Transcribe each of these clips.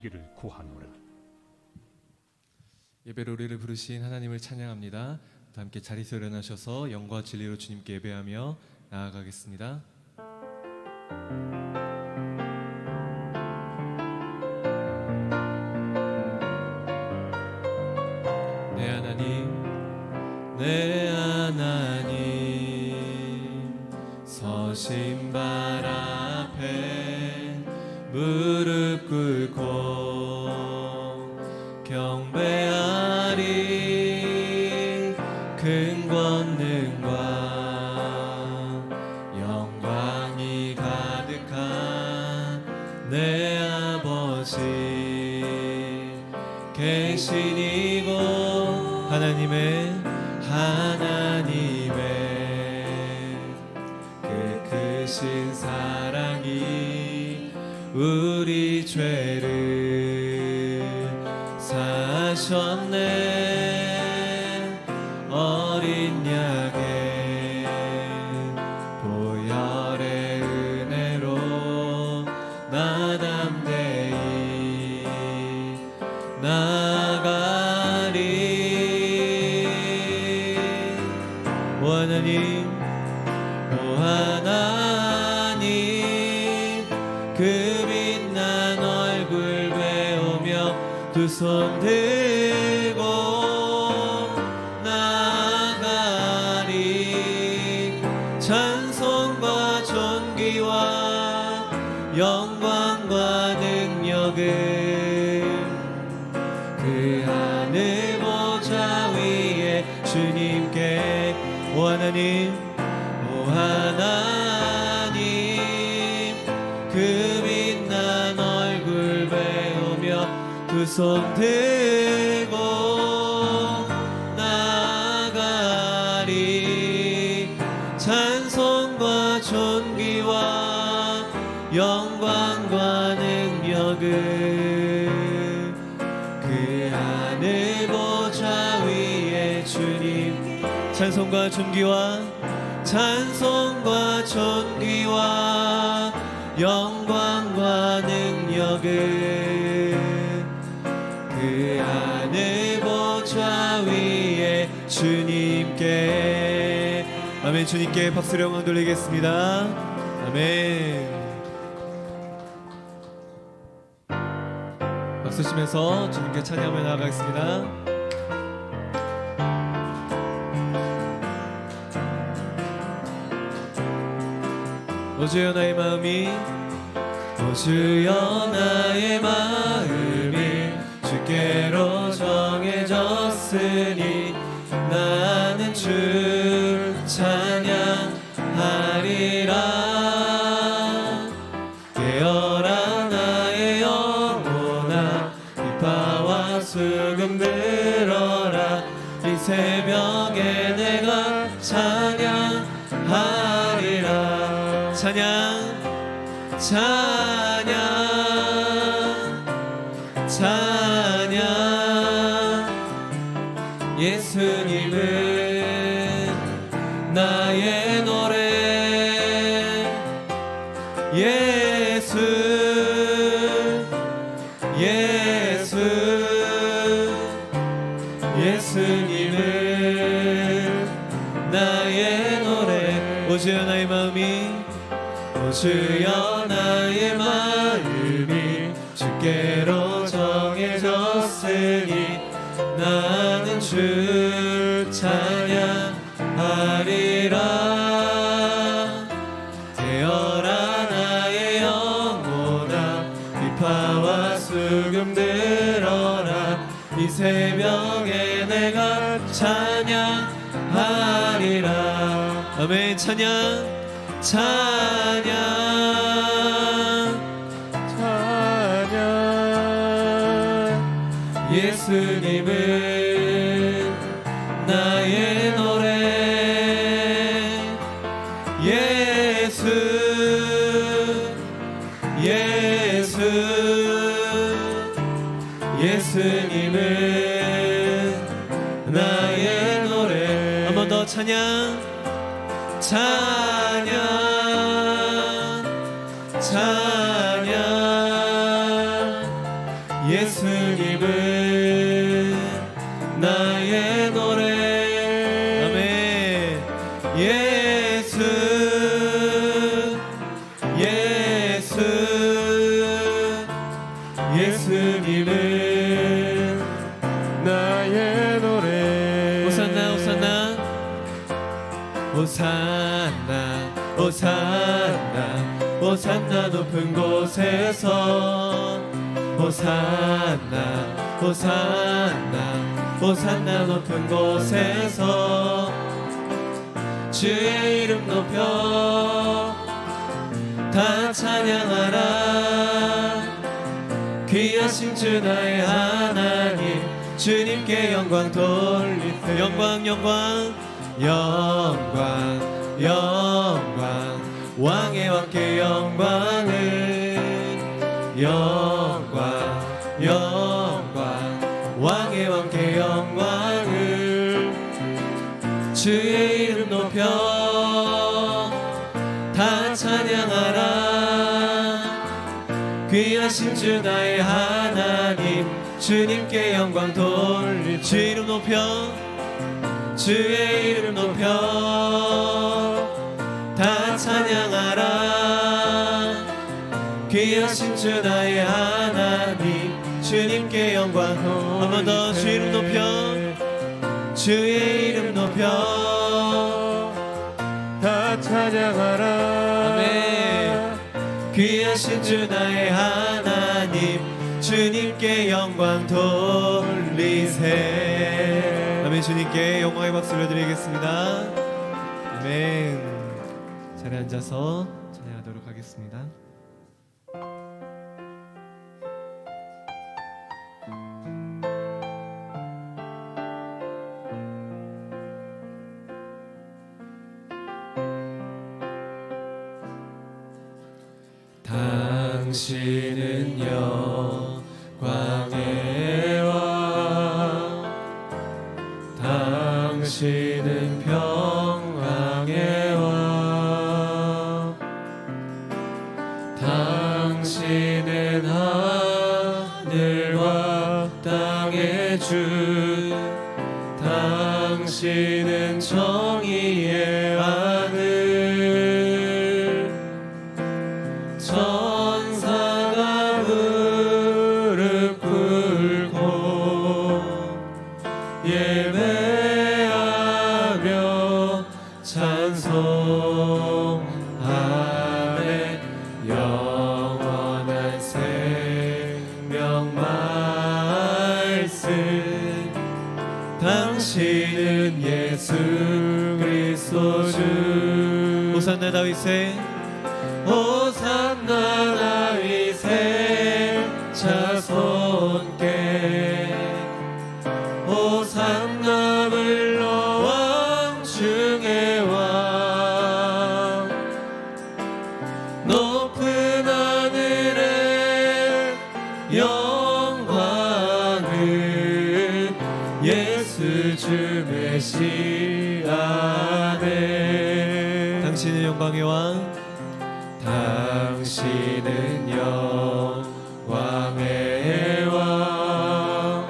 기를 구하노라. 예배로 우리를 부르신 하나님을 찬양합니다. 함께 자리에서 일어나셔서 영과 진리로 주님께 예배하며 나아가겠습니다. 내 하나님, 내 하나님, 서신 발 앞에 무릎 꿇고 경배하리. 큰 권능과 영광이 가득한 내 아버지, 계신 이곳 하나님의 그 크신 사랑이 우리 죄를 사하셨네. 어린 양의 보혈의 은혜로 나 담대히 나가리. 오 하나님, 오 하나님, 그 빛난 얼굴 배우며 두 손 들고 나가리. 찬송과 존귀와 영광과 능력을 그 하늘 보좌 위에 주님께. 오 하나님, 오 하나님, 그 빛난 얼굴 배우며 두 손 들고 나가리. 찬송과 존귀와 영광과 능력을 그 하늘 보좌 위에 주님. 찬송과 존귀와 영광과 능력을 그 하늘 보좌 위에 주님께. 아멘. 주님께 박수를 영광 돌리겠습니다. 아멘. 박수 치면서 주님께 찬양하며 나아가겠습니다. 오 주여 나의 마음이, 오 주여 나의 마음이 주께로 정해졌으니 나는 주를 찬양하리라. 깨어라 나의 영혼아, 비파와 수금 들어라. 이 새벽에 내가 찬양하리라. 찬양, 예수님은 나의 노래. 예수님은 나의 노래. 오 주여 나의 마음이, 오 주여 나의 마음이 주께로 정해졌으니 나는 주를 찬양하리라. 되어라 나의 영혼아, 비파와 수금 들어라. 이 새벽에 내가 찬양하리라. 아멘. 찬양, 예수님은 나의 노래. 예수님은 나의 노래. 한 번 더 찬양, 찬양 예수님은 나의 노래. 아멘. 예수님은 나의 노래. 호산나 호산나 호산나 호산나 호산나 높은 곳에서 호산나 호산나 호산나 높은 곳에서 주의 이름 높여 다 찬양하라. 귀하신 주 나의 하나님 주님께 영광 돌리세. 영광 영광 영광 영광 왕의 왕께 영광을 영광 영광 왕의 왕께 영광을 주의 이름 높여 다 찬양하라. 귀하신 주 나의 하나님 주님께 영광 돌릴. 주의 이름 높여 주의 이름 높여 다 찬양하라. 귀하신 주 나의 하나님 주님께 영광. 한 번 더 주의 이름 높여 주의 이름 높여 다 찬양하라. 아멘. 귀하신 주 나의 하나님 주님께 영광 돌리세. 아멘. 주님께 영광의 박수를 드리겠습니다. 아멘. 자리에 앉아서 찬양하도록 하겠습니다. 당신은 영광의 왕, 당신은 평강의 왕, 당신은 하늘과 땅의 주, 당신은 정의의 하늘. 천사가 무릎 꿇고 예배하며 찬송하네. 영원한 생명 말씀, 당신은 예수 그리스도 주. 호산나 다윗의 호산나 다윗의 자손께 호산나 불러 왕 중의 왕. 높은 하늘에 영광을 예수 주 메시아네. 당신은 영광의 왕, 당신은 영광의 왕,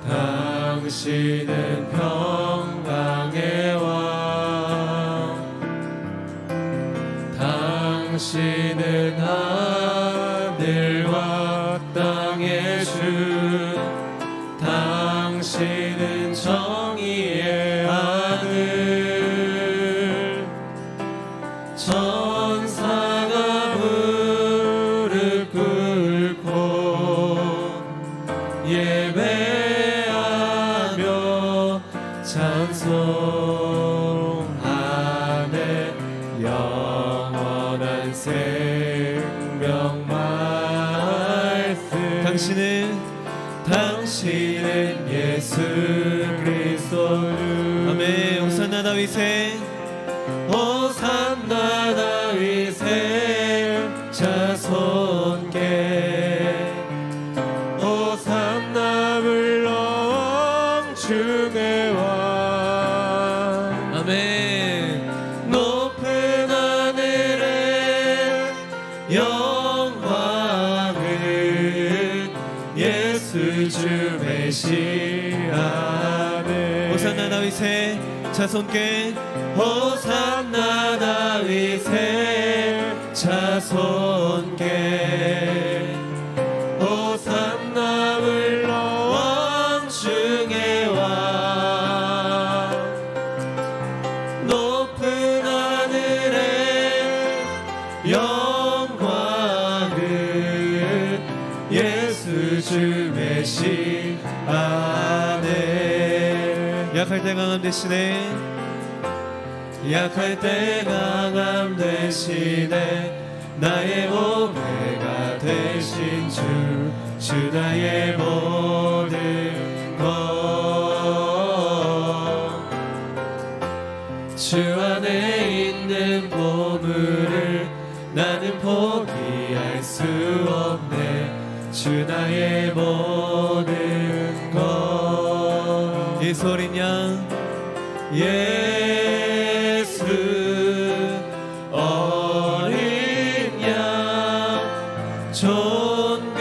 당신은 평강의 왕, 당신은 하늘과 땅의 주, 당신은 정의의 하늘. 천사가 무릎 꿇고 예배하며 찬송하네. 영원한 생명 말씀, 당신은 예수 그리스도. 아멘. 호산나 다윗의 호산나 다윗의 자손께 호산나 불러 왕 중의 왕. 아멘. 높은 하늘에 영광을 예수 주 메시아는 호산나 다윗의 자손께 호산나 다윗의 자손께 호산나 물러 왕 중에 와 높은 하늘에 영광을 예수 주 메시아네 약할 때 강함 대신에 약할 때 강함 대신에 나의 오매가 되신 주 나의 모든 것 주 안에 있는 보물을 나는 포기할 수 없네 주 나의 모든 것 예수 어린 양 예수 어린 양 존귀한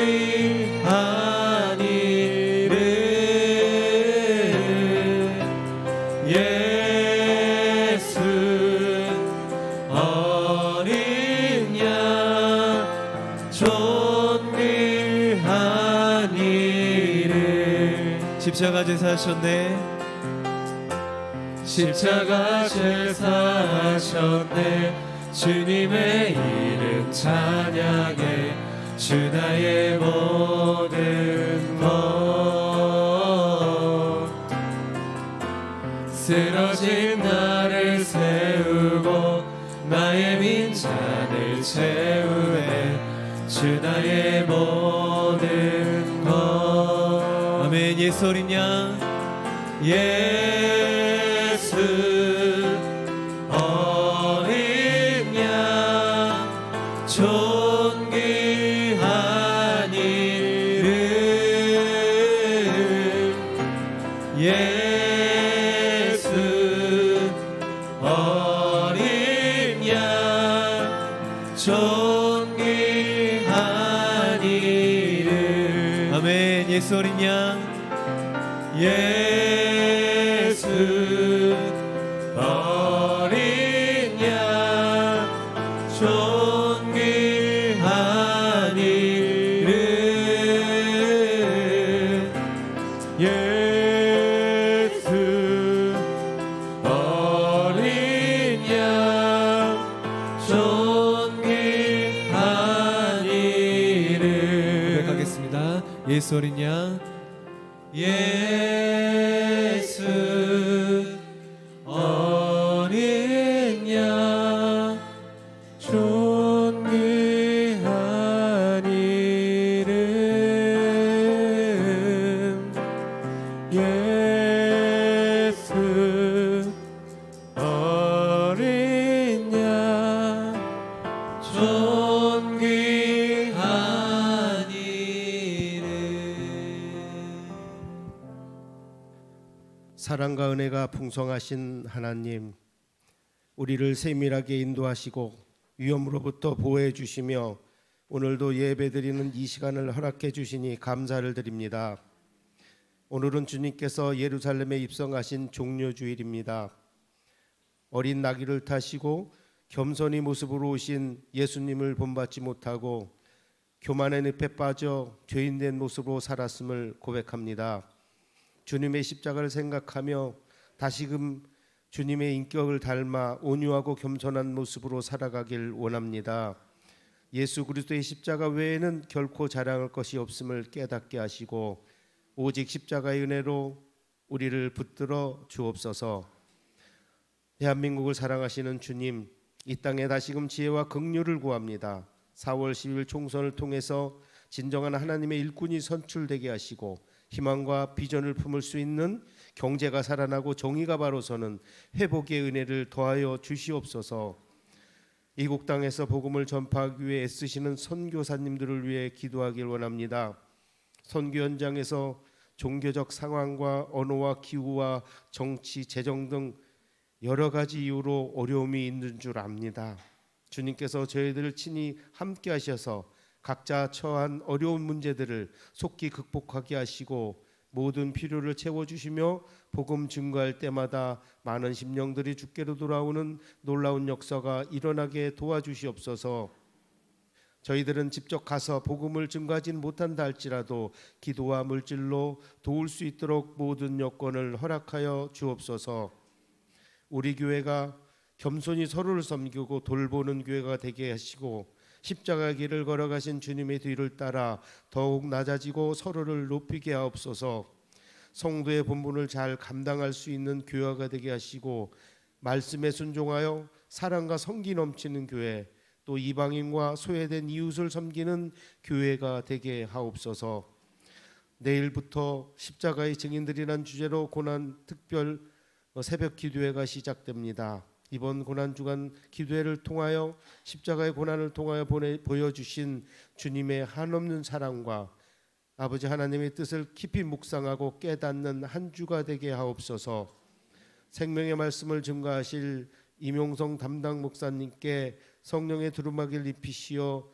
이름 예수 어린 양 존귀한 이름 십자가 제사하셨네 십자가 제사하셨네 주님의 이름 찬양해 주 나의 모든 것 쓰러진 나를 세우고 나의 빈잔을 채우네 주 나의 모든 것 아멘 예수 어린 양 예수 어린 양 존귀한 이름 예수 어린 양 존귀한 이름 아멘 예수 어린 양 예수 어린 양 존귀한 이름 예수 어린 양 존귀한 이름 고백하겠습니다. 예수 어린 양 예수 어린 양 존귀한 이름 예수 어린 양 존귀한 이름 사랑과 은혜가 풍성하신 하나님, 우리를 세밀하게 인도하시고 위험으로부터 보호해 주시며 오늘도 예배드리는 이 시간을 허락해 주시니 감사를 드립니다. 오늘은 주님께서 예루살렘에 입성하신 종려주일입니다. 어린 나귀를 타시고 겸손히 모습으로 오신 예수님을 본받지 못하고 교만의 늪에 빠져 죄인된 모습으로 살았음을 고백합니다. 주님의 십자가를 생각하며 다시금 주님의 인격을 닮아 온유하고 겸손한 모습으로 살아가길 원합니다. 예수 그리스도의 십자가 외에는 결코 자랑할 것이 없음을 깨닫게 하시고 오직 십자가의 은혜로 우리를 붙들어 주옵소서. 대한민국을 사랑하시는 주님, 이 땅에 다시금 지혜와 긍휼을 구합니다. 4월 10일 총선을 통해서 진정한 하나님의 일꾼이 선출되게 하시고 희망과 비전을 품을 수 있는 경제가 살아나고 정의가 바로 서는 회복의 은혜를 더하여 주시옵소서. 이국 땅에서 복음을 전파하기 위해 애쓰시는 선교사님들을 위해 기도하길 원합니다. 선교 현장에서 종교적 상황과 언어와 기후와 정치, 재정 등 여러 가지 이유로 어려움이 있는 줄 압니다. 주님께서 저희들을 친히 함께 하셔서 각자 처한 어려운 문제들을 속히 극복하게 하시고 모든 필요를 채워주시며 복음 증거할 때마다 많은 심령들이 주께로 돌아오는 놀라운 역사가 일어나게 도와주시옵소서. 저희들은 직접 가서 복음을 증거하지는 못한다 할지라도 기도와 물질로 도울 수 있도록 모든 여건을 허락하여 주옵소서. 우리 교회가 겸손히 서로를 섬기고 돌보는 교회가 되게 하시고 십자가의 길을 걸어가신 주님의 뒤를 따라 더욱 낮아지고 서로를 높이게 하옵소서. 성도의 본분을 잘 감당할 수 있는 교회가 되게 하시고 말씀에 순종하여 사랑과 성기 넘치는 교회, 또 이방인과 소외된 이웃을 섬기는 교회가 되게 하옵소서. 내일부터 십자가의 증인들이란 주제로 고난 특별 새벽 기도회가 시작됩니다. 이번 고난 주간 기도회를 통하여 십자가의 고난을 통하여 보여주신 주님의 한없는 사랑과 아버지 하나님의 뜻을 깊이 묵상하고 깨닫는 한 주가 되게 하옵소서. 생명의 말씀을 증거하실 임용성 담당 목사님께 성령의 두루마기를 입히시어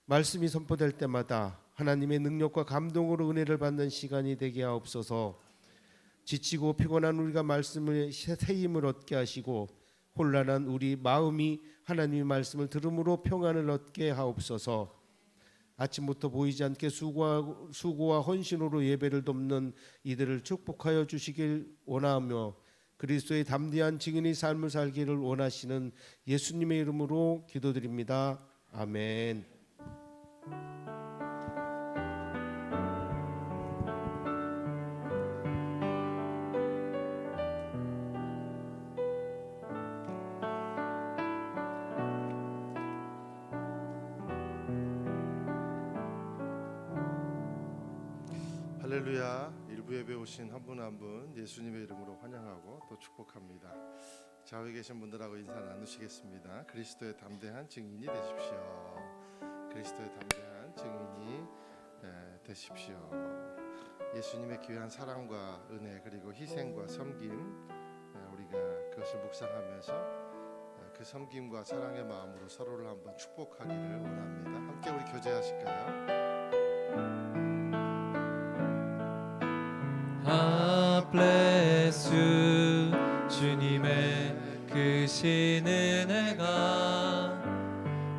말씀이 선포될 때마다 하나님의 능력과 감동으로 은혜를 받는 시간이 되게 하옵소서. 지치고 피곤한 우리가 말씀을 새 힘을 얻게 하시고 혼란한 우리 마음이 하나님의 말씀을 들음으로 평안을 얻게 하옵소서. 아침부터 보이지 않게 수고와 헌신으로 예배를 돕는 이들을 축복하여 주시길 원하며 그리스도의 담대한 증인의 삶을 살기를 원하시는 예수님의 이름으로 기도드립니다. 아멘. 할렐루야. 일부 예배 오신 한 분 한 분 예수님의 이름으로 환영하고 또 축복합니다. 좌우에 계신 분들하고 인사 나누시겠습니다. 그리스도의 담대한 증인이 되십시오. 그리스도의 담대한 증인이 되십시오. 예수님의 귀한 사랑과 은혜 그리고 희생과 섬김 우리가 그것을 묵상하면서 그 섬김과 사랑의 마음으로 서로를 한번 축복하기를 원합니다. 함께 우리 교제하실까요? bless you 주님의 크신 은혜가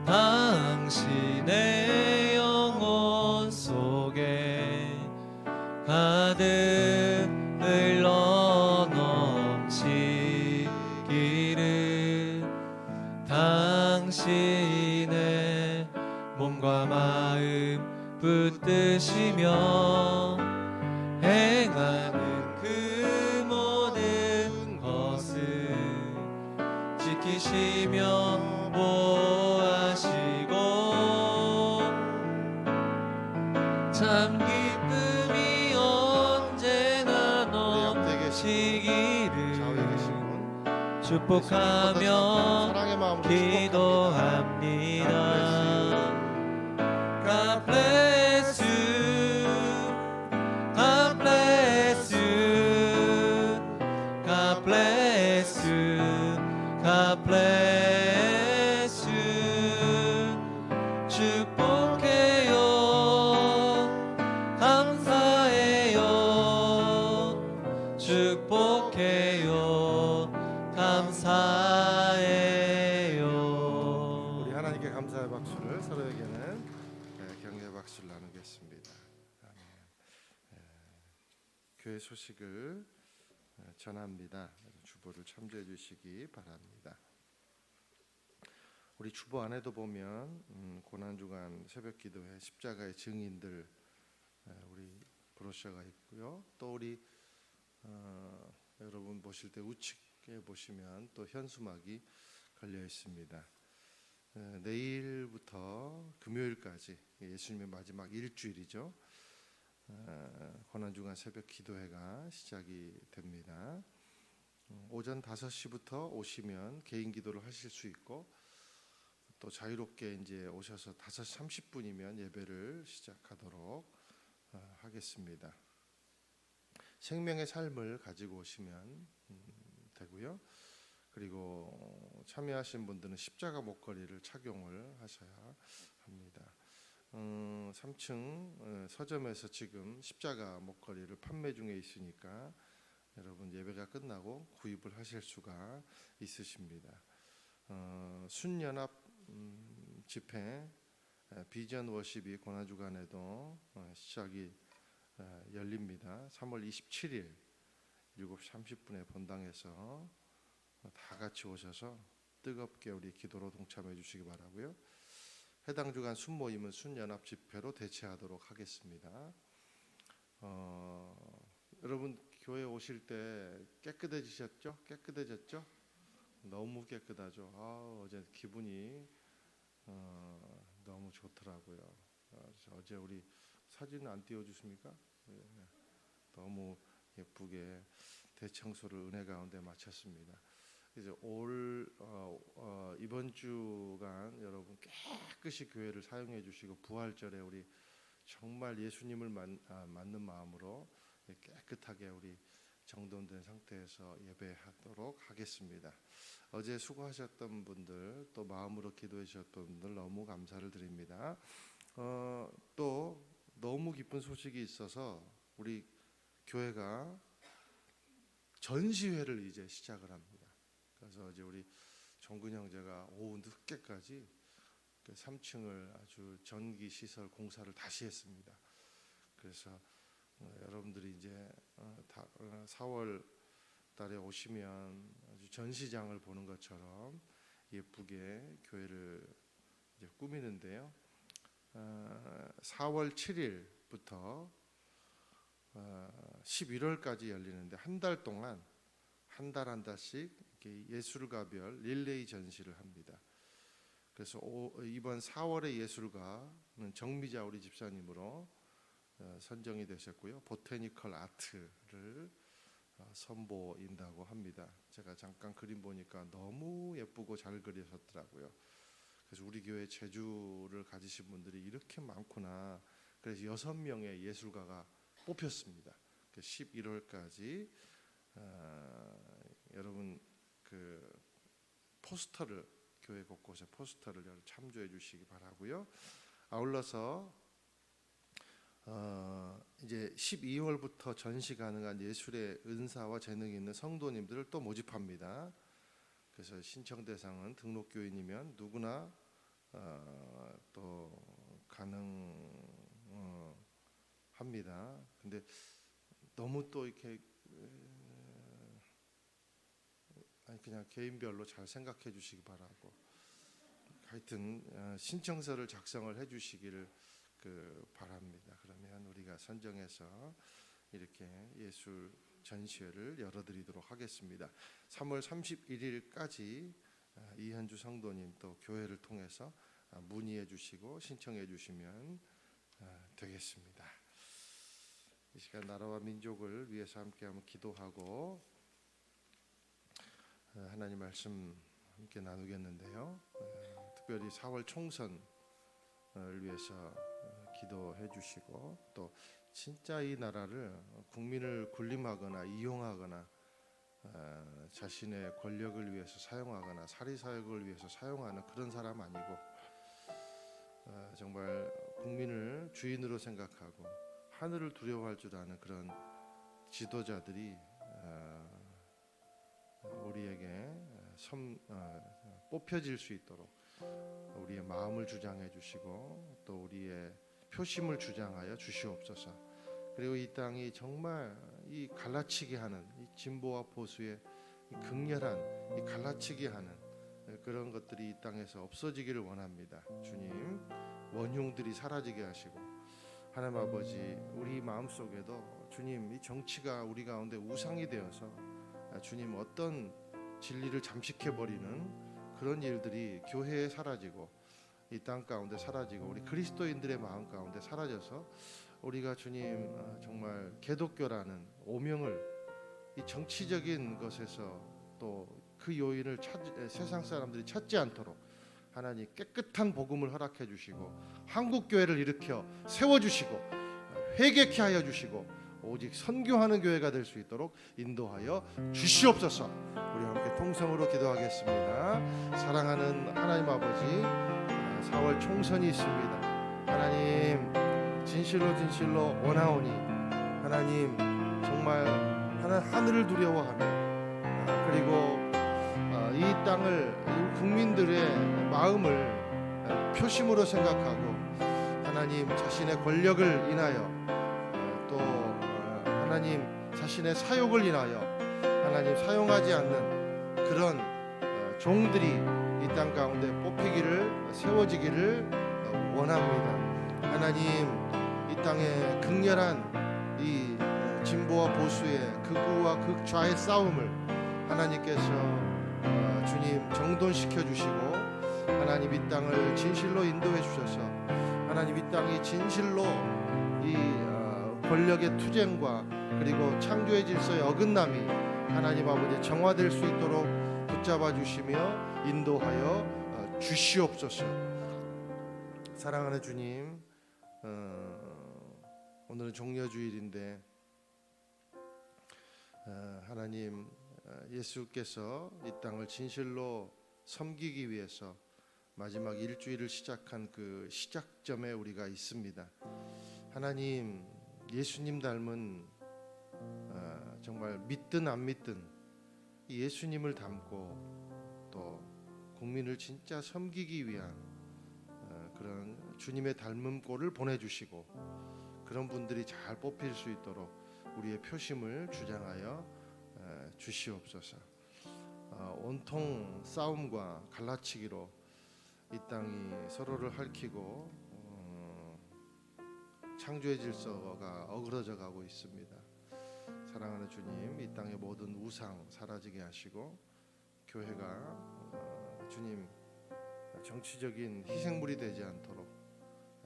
당신의 영혼 속에 가득 흘러 넘치기를 당신의 몸과 마음 붙드시며 행하는 그 모든 것을 지키시며 보호하시고 참 기쁨이 언제나 넘치기를 축복하며 기도합니다. God bless you. God bless you. God bless you. God bless you. 축복해요. 감사해요. 축복해요. 감사해요. 우리 하나님께 감사의 박수를 서로에게는 격려의 박수를 나누겠습니다. 교회 소식을 전합니다. 주보를 참조해 주시기 바랍니다. 우리 주보 안에도 보면 고난주간 새벽기도회 십자가의 증인들 우리 브로셔가 있고요. 또 우리 여러분 보실 때 우측에 보시면 또 현수막이 걸려 있습니다. 내일부터 금요일까지 예수님의 마지막 일주일이죠. 고난주간 새벽 기도회가 시작이 됩니다. 오전 5시부터 오시면 개인 기도를 하실 수 있고 또 자유롭게 이제 오셔서 5시 30분이면 예배를 시작하도록 하겠습니다. 생명의 삶을 가지고 오시면 되고요. 그리고 참여하신 분들은 십자가 목걸이를 착용을 하셔야 합니다. 3층 서점에서 지금 십자가 목걸이를 판매 중에 있으니까 여러분 예배가 끝나고 구입을 하실 수가 있으십니다. 순연합 집회 비전 워십이 고난주간에도 시작이 열립니다. 3월 27일 7시 30분에 본당에서 다 같이 오셔서 뜨겁게 우리 기도로 동참해 주시기 바라고요. 해당 주간 순모임은 순연합 집회로 대체하도록 하겠습니다. 여러분 교회 오실 때 깨끗해지셨죠? 깨끗해졌죠? 너무 깨끗하죠. 어제 기분이 너무 좋더라고요. 어제 우리 사진 안 띄워주십니까? 너무 예쁘게 대청소를 은혜 가운데 마쳤습니다. 이제 이번 주간 여러분 깨끗이 교회를 사용해 주시고 부활절에 우리 정말 예수님을 맞는 마음으로 깨끗하게 우리 정돈된 상태에서 예배하도록 하겠습니다. 어제 수고하셨던 분들 또 마음으로 기도해 주셨던 분들 너무 감사를 드립니다. 또 너무 기쁜 소식이 있어서 우리 교회가 전시회를 이제 시작을 합니다. 그래서 이제 우리 정근 형제가 오후 늦게까지 3층을 아주 전기 시설 공사를 다시 했습니다. 그래서 여러분들이 이제 4월 달에 오시면 아주 전시장을 보는 것처럼 예쁘게 교회를 이제 꾸미는데요. 4월 7일부터 11월까지 열리는데 한 달 동안 한 달씩 이렇게 예술가별 릴레이 전시를 합니다. 그래서 이번 4월의 예술가는 정미자 우리 집사님으로 선정이 되셨고요. 보테니컬 아트를 선보인다고 합니다. 제가 잠깐 그림 보니까 너무 예쁘고 잘 그리셨더라고요. 그래서 우리 교회 재주를 가지신 분들이 이렇게 많구나. 그래서 6명의 예술가가 뽑혔습니다. 11월까지 여러분 그 포스터를 교회 곳곳에 포스터를 참조해 주시기 바라고요. 아울러서 이제 12월부터 전시 가능한 예술의 은사와 재능이 있는 성도님들을 또 모집합니다. 그래서 신청 대상은 등록 교인이면 누구나 또 가능합니다. 근데 너무 또 이렇게 그냥 개인별로 잘 생각해 주시기 바라고, 하여튼 신청서를 작성을 해 주시기를 바랍니다. 그러면 우리가 선정해서 이렇게 예술 전시회를 열어드리도록 하겠습니다. 3월 31일까지 이현주 성도님 또 교회를 통해서 문의해 주시고 신청해 주시면 되겠습니다. 이 시간 나라와 민족을 위해서 함께 한번 기도하고 하나님 말씀 함께 나누겠는데요. 특별히 4월 총선을 위해서 기도해 주시고 또 진짜 이 나라를 국민을 군림하거나 이용하거나 자신의 권력을 위해서 사용하거나 사리사욕을 위해서 사용하는 그런 사람 아니고 정말 국민을 주인으로 생각하고 하늘을 두려워할 줄 아는 그런 지도자들이 우리에게 뽑혀질 수 있도록 우리의 마음을 주장해 주시고 또 우리의 표심을 주장하여 주시옵소서. 그리고 이 땅이 정말 이 갈라치게 하는 이 진보와 보수의 이 극렬한 이 갈라치게 하는 그런 것들이 이 땅에서 없어지기를 원합니다. 주님, 원흉들이 사라지게 하시고 하나님 아버지, 우리 마음속에도 주님 이 정치가 우리 가운데 우상이 되어서 주님 어떤 진리를 잠식해 버리는 그런 일들이 교회에 사라지고 이 땅 가운데 사라지고 우리 그리스도인들의 마음 가운데 사라져서 우리가 주님 정말 기독교라는 오명을 이 정치적인 것에서 또 그 요인을 세상 사람들이 찾지 않도록 하나님 깨끗한 복음을 허락해 주시고 한국 교회를 일으켜 세워 주시고 회개케 하여 주시고 오직 선교하는 교회가 될 수 있도록 인도하여 주시옵소서. 우리 함께 통성으로 기도하겠습니다. 사랑하는 하나님 아버지, 4월 총선이 있습니다. 하나님 진실로 진실로 원하오니 하나님 정말 하늘을 두려워하며 그리고 이 땅을 이 국민들의 마음을 표심으로 생각하고 하나님 자신의 권력을 인하여 또 하나님 자신의 사욕을 인하여 하나님 사용하지 않는 그런 종들이 이 땅 가운데 뽑히기를 세워지기를 원합니다. 하나님 이 땅에 극렬한 이 진보와 보수의 극우와 극좌의 싸움을 하나님께서 주님 정돈시켜 주시고 하나님 이 땅을 진실로 인도해 주셔서 하나님 이 땅이 진실로 이 권력의 투쟁과 그리고 창조의 질서의 어긋남이 하나님 아버지 정화될 수 있도록 붙잡아 주시며 인도하여 주시옵소서. 사랑하는 주님, 오늘은 종려주일인데 하나님 예수께서 이 땅을 진실로 섬기기 위해서 마지막 일주일을 시작한 그 시작점에 우리가 있습니다. 하나님 예수님 닮은 정말 믿든 안 믿든 이 예수님을 닮고 또 국민을 진짜 섬기기 위한 그런 주님의 닮은 꼴을 보내주시고 그런 분들이 잘 뽑힐 수 있도록 우리의 표심을 주장하여 주시옵소서. 온통 싸움과 갈라치기로 이 땅이 서로를 핥히고 창조의 질서가 어그러져 가고 있습니다. 사랑하는 주님, 이 땅의 모든 우상 사라지게 하시고 교회가 주님 정치적인 희생물이 되지 않도록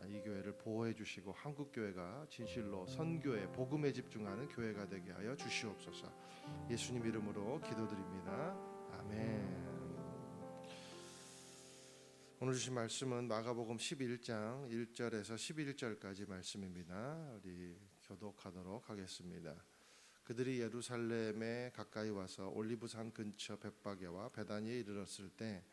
이 교회를 보호해 주시고 한국 교회가 진실로 선교에 복음에 집중하는 교회가 되게 하여 주시옵소서. 예수님 이름으로 기도드립니다. 아멘. 오늘 주신 말씀은 마가복음 11장 1절에서 11절까지 말씀입니다. 우리 교독하도록 하겠습니다. 그들이 예루살렘에 가까이 와서 올리브산 근처 벳바게와 베다니에 이르렀을 때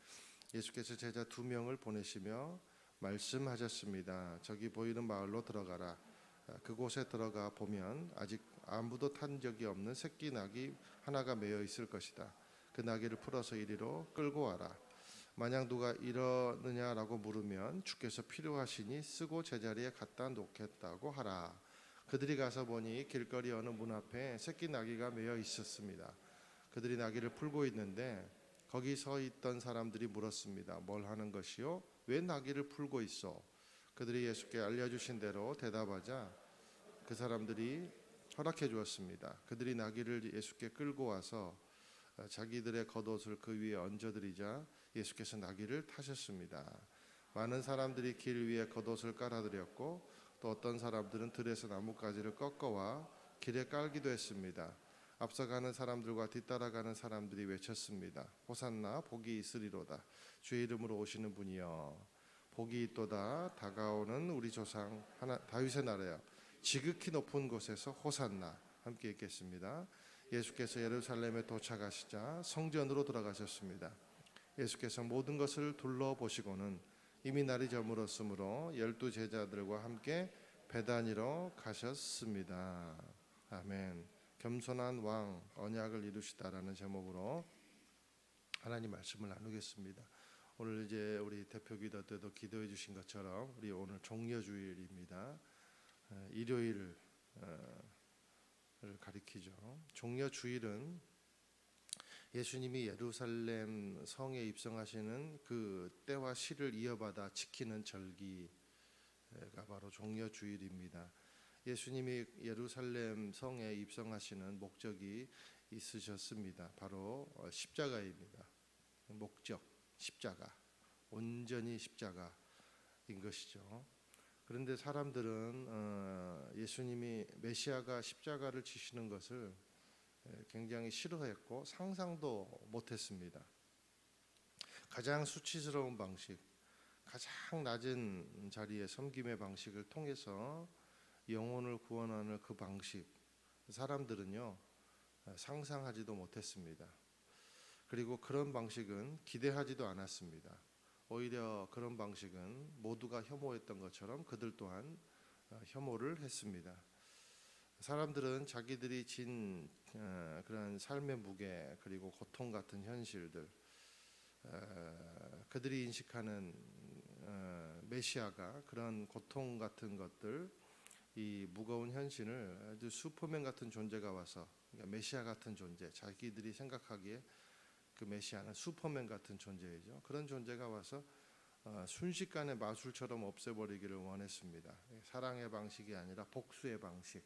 예수께서 제자 2명을 보내시며 말씀하셨습니다. 저기 보이는 마을로 들어가라. 그곳에 들어가 보면 아직 아무도 탄 적이 없는 새끼 낙이 하나가 매여 있을 것이다. 그 나귀를 풀어서 이리로 끌고 와라. 만약 누가 이러느냐라고 물으면 주께서 필요하시니 쓰고 제자리에 갖다 놓겠다고 하라. 그들이 가서 보니 길거리 어느 문 앞에 새끼 나귀가 매여 있었습니다. 그들이 나귀를 풀고 있는데 거기 서 있던 사람들이 물었습니다. 뭘 하는 것이요? 왜 나귀를 풀고 있어? 그들이 예수께 알려주신 대로 대답하자 그 사람들이 허락해 주었습니다. 그들이 나귀를 예수께 끌고 와서 자기들의 겉옷을 그 위에 얹어드리자 예수께서 나귀를 타셨습니다. 많은 사람들이 길 위에 겉옷을 깔아드렸고 또 어떤 사람들은 들에서 나뭇가지를 꺾어와 길에 깔기도 했습니다. 앞서가는 사람들과 뒤따라가는 사람들이 외쳤습니다. 호산나 복이 있으리로다. 주의 이름으로 오시는 분이여 복이 있도다. 다가오는 우리 조상 다윗의 나라여 지극히 높은 곳에서 호산나. 함께 읽겠습니다. 예수께서 예루살렘에 도착하시자 성전으로 들어가셨습니다. 예수께서 모든 것을 둘러보시고는 이미 날이 저물었으므로 12 제자들과 함께 베다니로 가셨습니다. 아멘. 겸손한 왕 언약을 이루시다라는 제목으로 하나님 말씀을 나누겠습니다. 오늘 이제 우리 대표 기도 때도 기도해 주신 것처럼 우리 오늘 종려주일입니다. 일요일을 가리키죠. 종려주일은 예수님이 예루살렘 성에 입성하시는 그 때와 시를 이어받아 지키는 절기가 바로 종려주일입니다. 예수님이 예루살렘 성에 입성하시는 목적이 있으셨습니다. 바로 십자가입니다. 목적, 십자가, 온전히 십자가인 것이죠. 그런데 사람들은 예수님이 메시아가 십자가를 지시는 것을 굉장히 싫어했고 상상도 못했습니다. 가장 수치스러운 방식, 가장 낮은 자리의 섬김의 방식을 통해서 영혼을 구원하는 그 방식, 사람들은요 상상하지도 못했습니다. 그리고 그런 방식은 기대하지도 않았습니다. 오히려 그런 방식은 모두가 혐오했던 것처럼 그들 또한 혐오를 했습니다. 사람들은 자기들이 진 그런 삶의 무게 그리고 고통 같은 현실들, 그들이 인식하는 메시아가 그런 고통 같은 것들, 이 무거운 현실을 아주 슈퍼맨 같은 존재가 와서, 그러니까 메시아 같은 존재, 자기들이 생각하기에 그 메시아는 슈퍼맨 같은 존재이죠. 그런 존재가 와서 순식간에 마술처럼 없애버리기를 원했습니다. 사랑의 방식이 아니라 복수의 방식,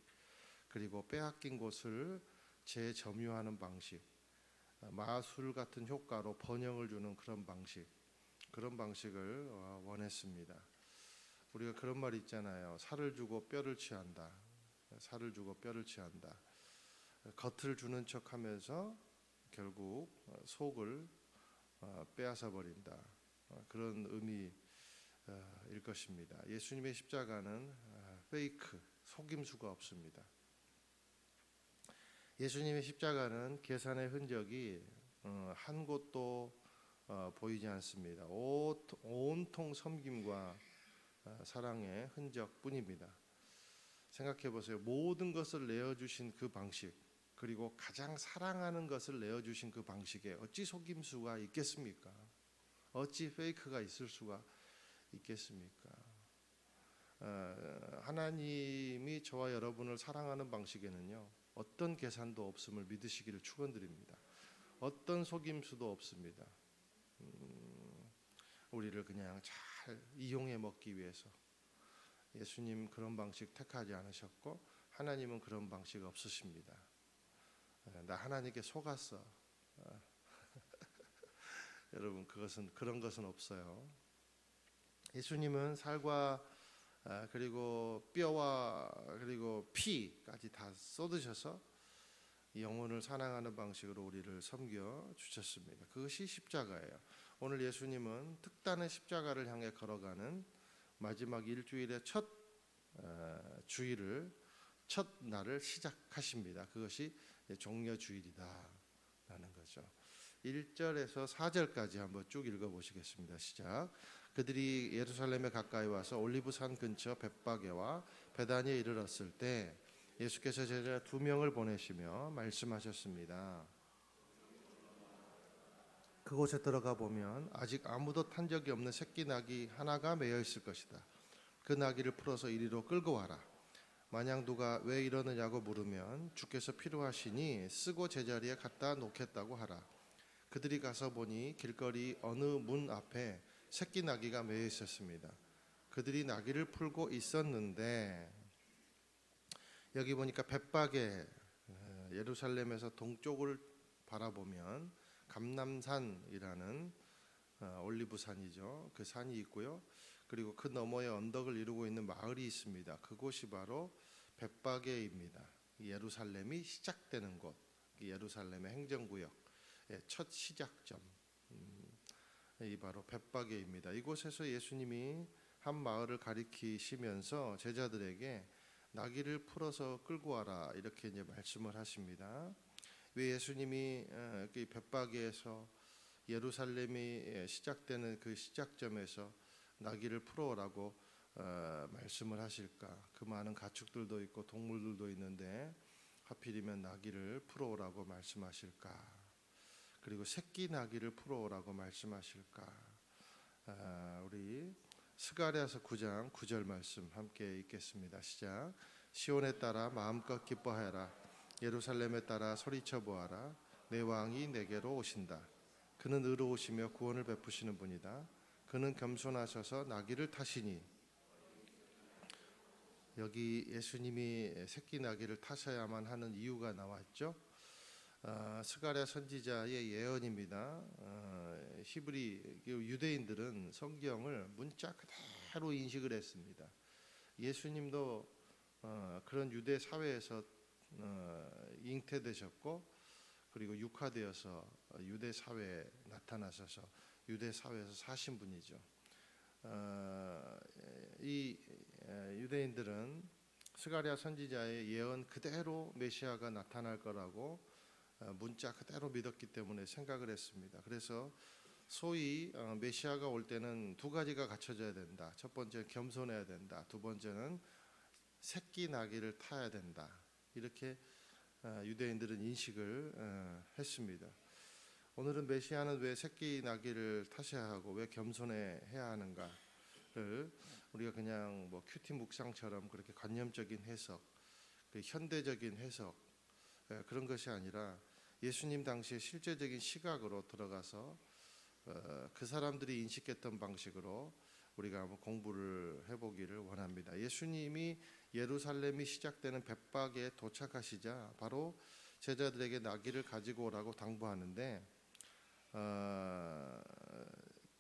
그리고 빼앗긴 것을 재점유하는 방식, 마술 같은 효과로 번영을 주는 그런 방식을 원했습니다. 우리가 그런 말이 있잖아요. 살을 주고 뼈를 취한다. 살을 주고 뼈를 취한다. 겉을 주는 척하면서 결국 속을 빼앗아 버린다. 그런 의미일 것입니다. 예수님의 십자가는 페이크, 속임수가 없습니다. 예수님의 십자가는 계산의 흔적이 한 곳도 보이지 않습니다. 온통 섬김과 사랑의 흔적뿐입니다. 생각해 보세요. 모든 것을 내어주신 그 방식, 그리고 가장 사랑하는 것을 내어주신 그 방식에 어찌 속임수가 있겠습니까? 어찌 페이크가 있을 수가 있겠습니까? 하나님이 저와 여러분을 사랑하는 방식에는요, 어떤 계산도 없음을 믿으시기를 축원드립니다. 어떤 속임수도 없습니다. 우리를 그냥 잘 이용해 먹기 위해서 예수님 그런 방식 택하지 않으셨고, 하나님은 그런 방식 없으십니다. 나 하나님께 속았어. 여러분, 그런 것은 없어요. 예수님은 살과 그리고 뼈와 그리고 피까지 다 쏟으셔서 영혼을 사랑하는 방식으로 우리를 섬겨 주셨습니다. 그것이 십자가예요. 오늘 예수님은 특단의 십자가를 향해 걸어가는 마지막 일주일의 첫 날을 시작하십니다. 그것이 종려주일이다라는 거죠. 1절에서 4절까지 한번 쭉 읽어보시겠습니다. 시작. 그들이 예루살렘에 가까이 와서 올리브산 근처 벳바게와 베다니에 이르렀을 때 예수께서 제자 2명을 보내시며 말씀하셨습니다. 그곳에 들어가 보면 아직 아무도 탄 적이 없는 새끼 나귀 하나가 매여 있을 것이다. 그 나귀를 풀어서 이리로 끌고 와라. 만약 누가 왜 이러느냐고 물으면 주께서 필요하시니 쓰고 제자리에 갖다 놓겠다고 하라. 그들이 가서 보니 길거리 어느 문 앞에 새끼 나귀가 매여 있었습니다. 그들이 나귀를 풀고 있었는데, 여기 보니까 벳바게, 예루살렘에서 동쪽을 바라보면 감람산이라는 올리브산이죠. 그 산이 있고요. 그리고 그 너머에 언덕을 이루고 있는 마을이 있습니다. 그곳이 바로 벳바게입니다. 예루살렘이 시작되는 곳, 예루살렘의 행정구역 첫 시작점, 이 바로 벳바게입니다. 이곳에서 예수님이 한 마을을 가리키시면서 제자들에게 나귀를 풀어서 끌고 와라 이렇게 이제 말씀을 하십니다. 왜 예수님이 벳바게에서 예루살렘이 시작되는 그 시작점에서 나귀를 풀어오라고 말씀을 하실까? 그 많은 가축들도 있고 동물들도 있는데 하필이면 나귀를 풀어오라고 말씀하실까? 그리고 새끼 나귀를 풀어오라고 말씀하실까? 우리 스가랴서 9장 9절 말씀 함께 읽겠습니다. 시작. 시온에 따라 마음껏 기뻐하여라. 예루살렘에 따라 소리쳐 보아라. 내 왕이 내게로 오신다. 그는 의로우시며 구원을 베푸시는 분이다. 그는 겸손하셔서 나귀를 타시니. 여기 예수님이 새끼 나귀를 타셔야만 하는 이유가 나왔죠. 스가랴 선지자의 예언입니다. 히브리 유대인들은 성경을 문자 그대로 인식을 했습니다. 예수님도 그런 유대 사회에서 잉태되셨고, 그리고 육화되어서 유대 사회에 나타나셔서 유대 사회에서 사신 분이죠. 이 유대인들은 스가랴 선지자의 예언 그대로 메시아가 나타날 거라고 문자 그대로 믿었기 때문에 생각을 했습니다. 그래서 소위 메시아가 올 때는 두 가지가 갖춰져야 된다. 첫 번째는 겸손해야 된다. 두 번째는 새끼 나귀를 타야 된다. 이렇게 유대인들은 인식을 했습니다. 오늘은 메시아는 왜 새끼 나귀를 타셔야 하고 왜 겸손해야 하는가를 우리가 그냥 뭐 큐티 묵상처럼 그렇게 관념적인 해석, 그 현대적인 해석 그런 것이 아니라 예수님 당시의 실제적인 시각으로 들어가서 그 사람들이 인식했던 방식으로 우리가 한번 공부를 해보기를 원합니다. 예수님이 예루살렘이 시작되는 벳박에 도착하시자 바로 제자들에게 나귀를 가지고 오라고 당부하는데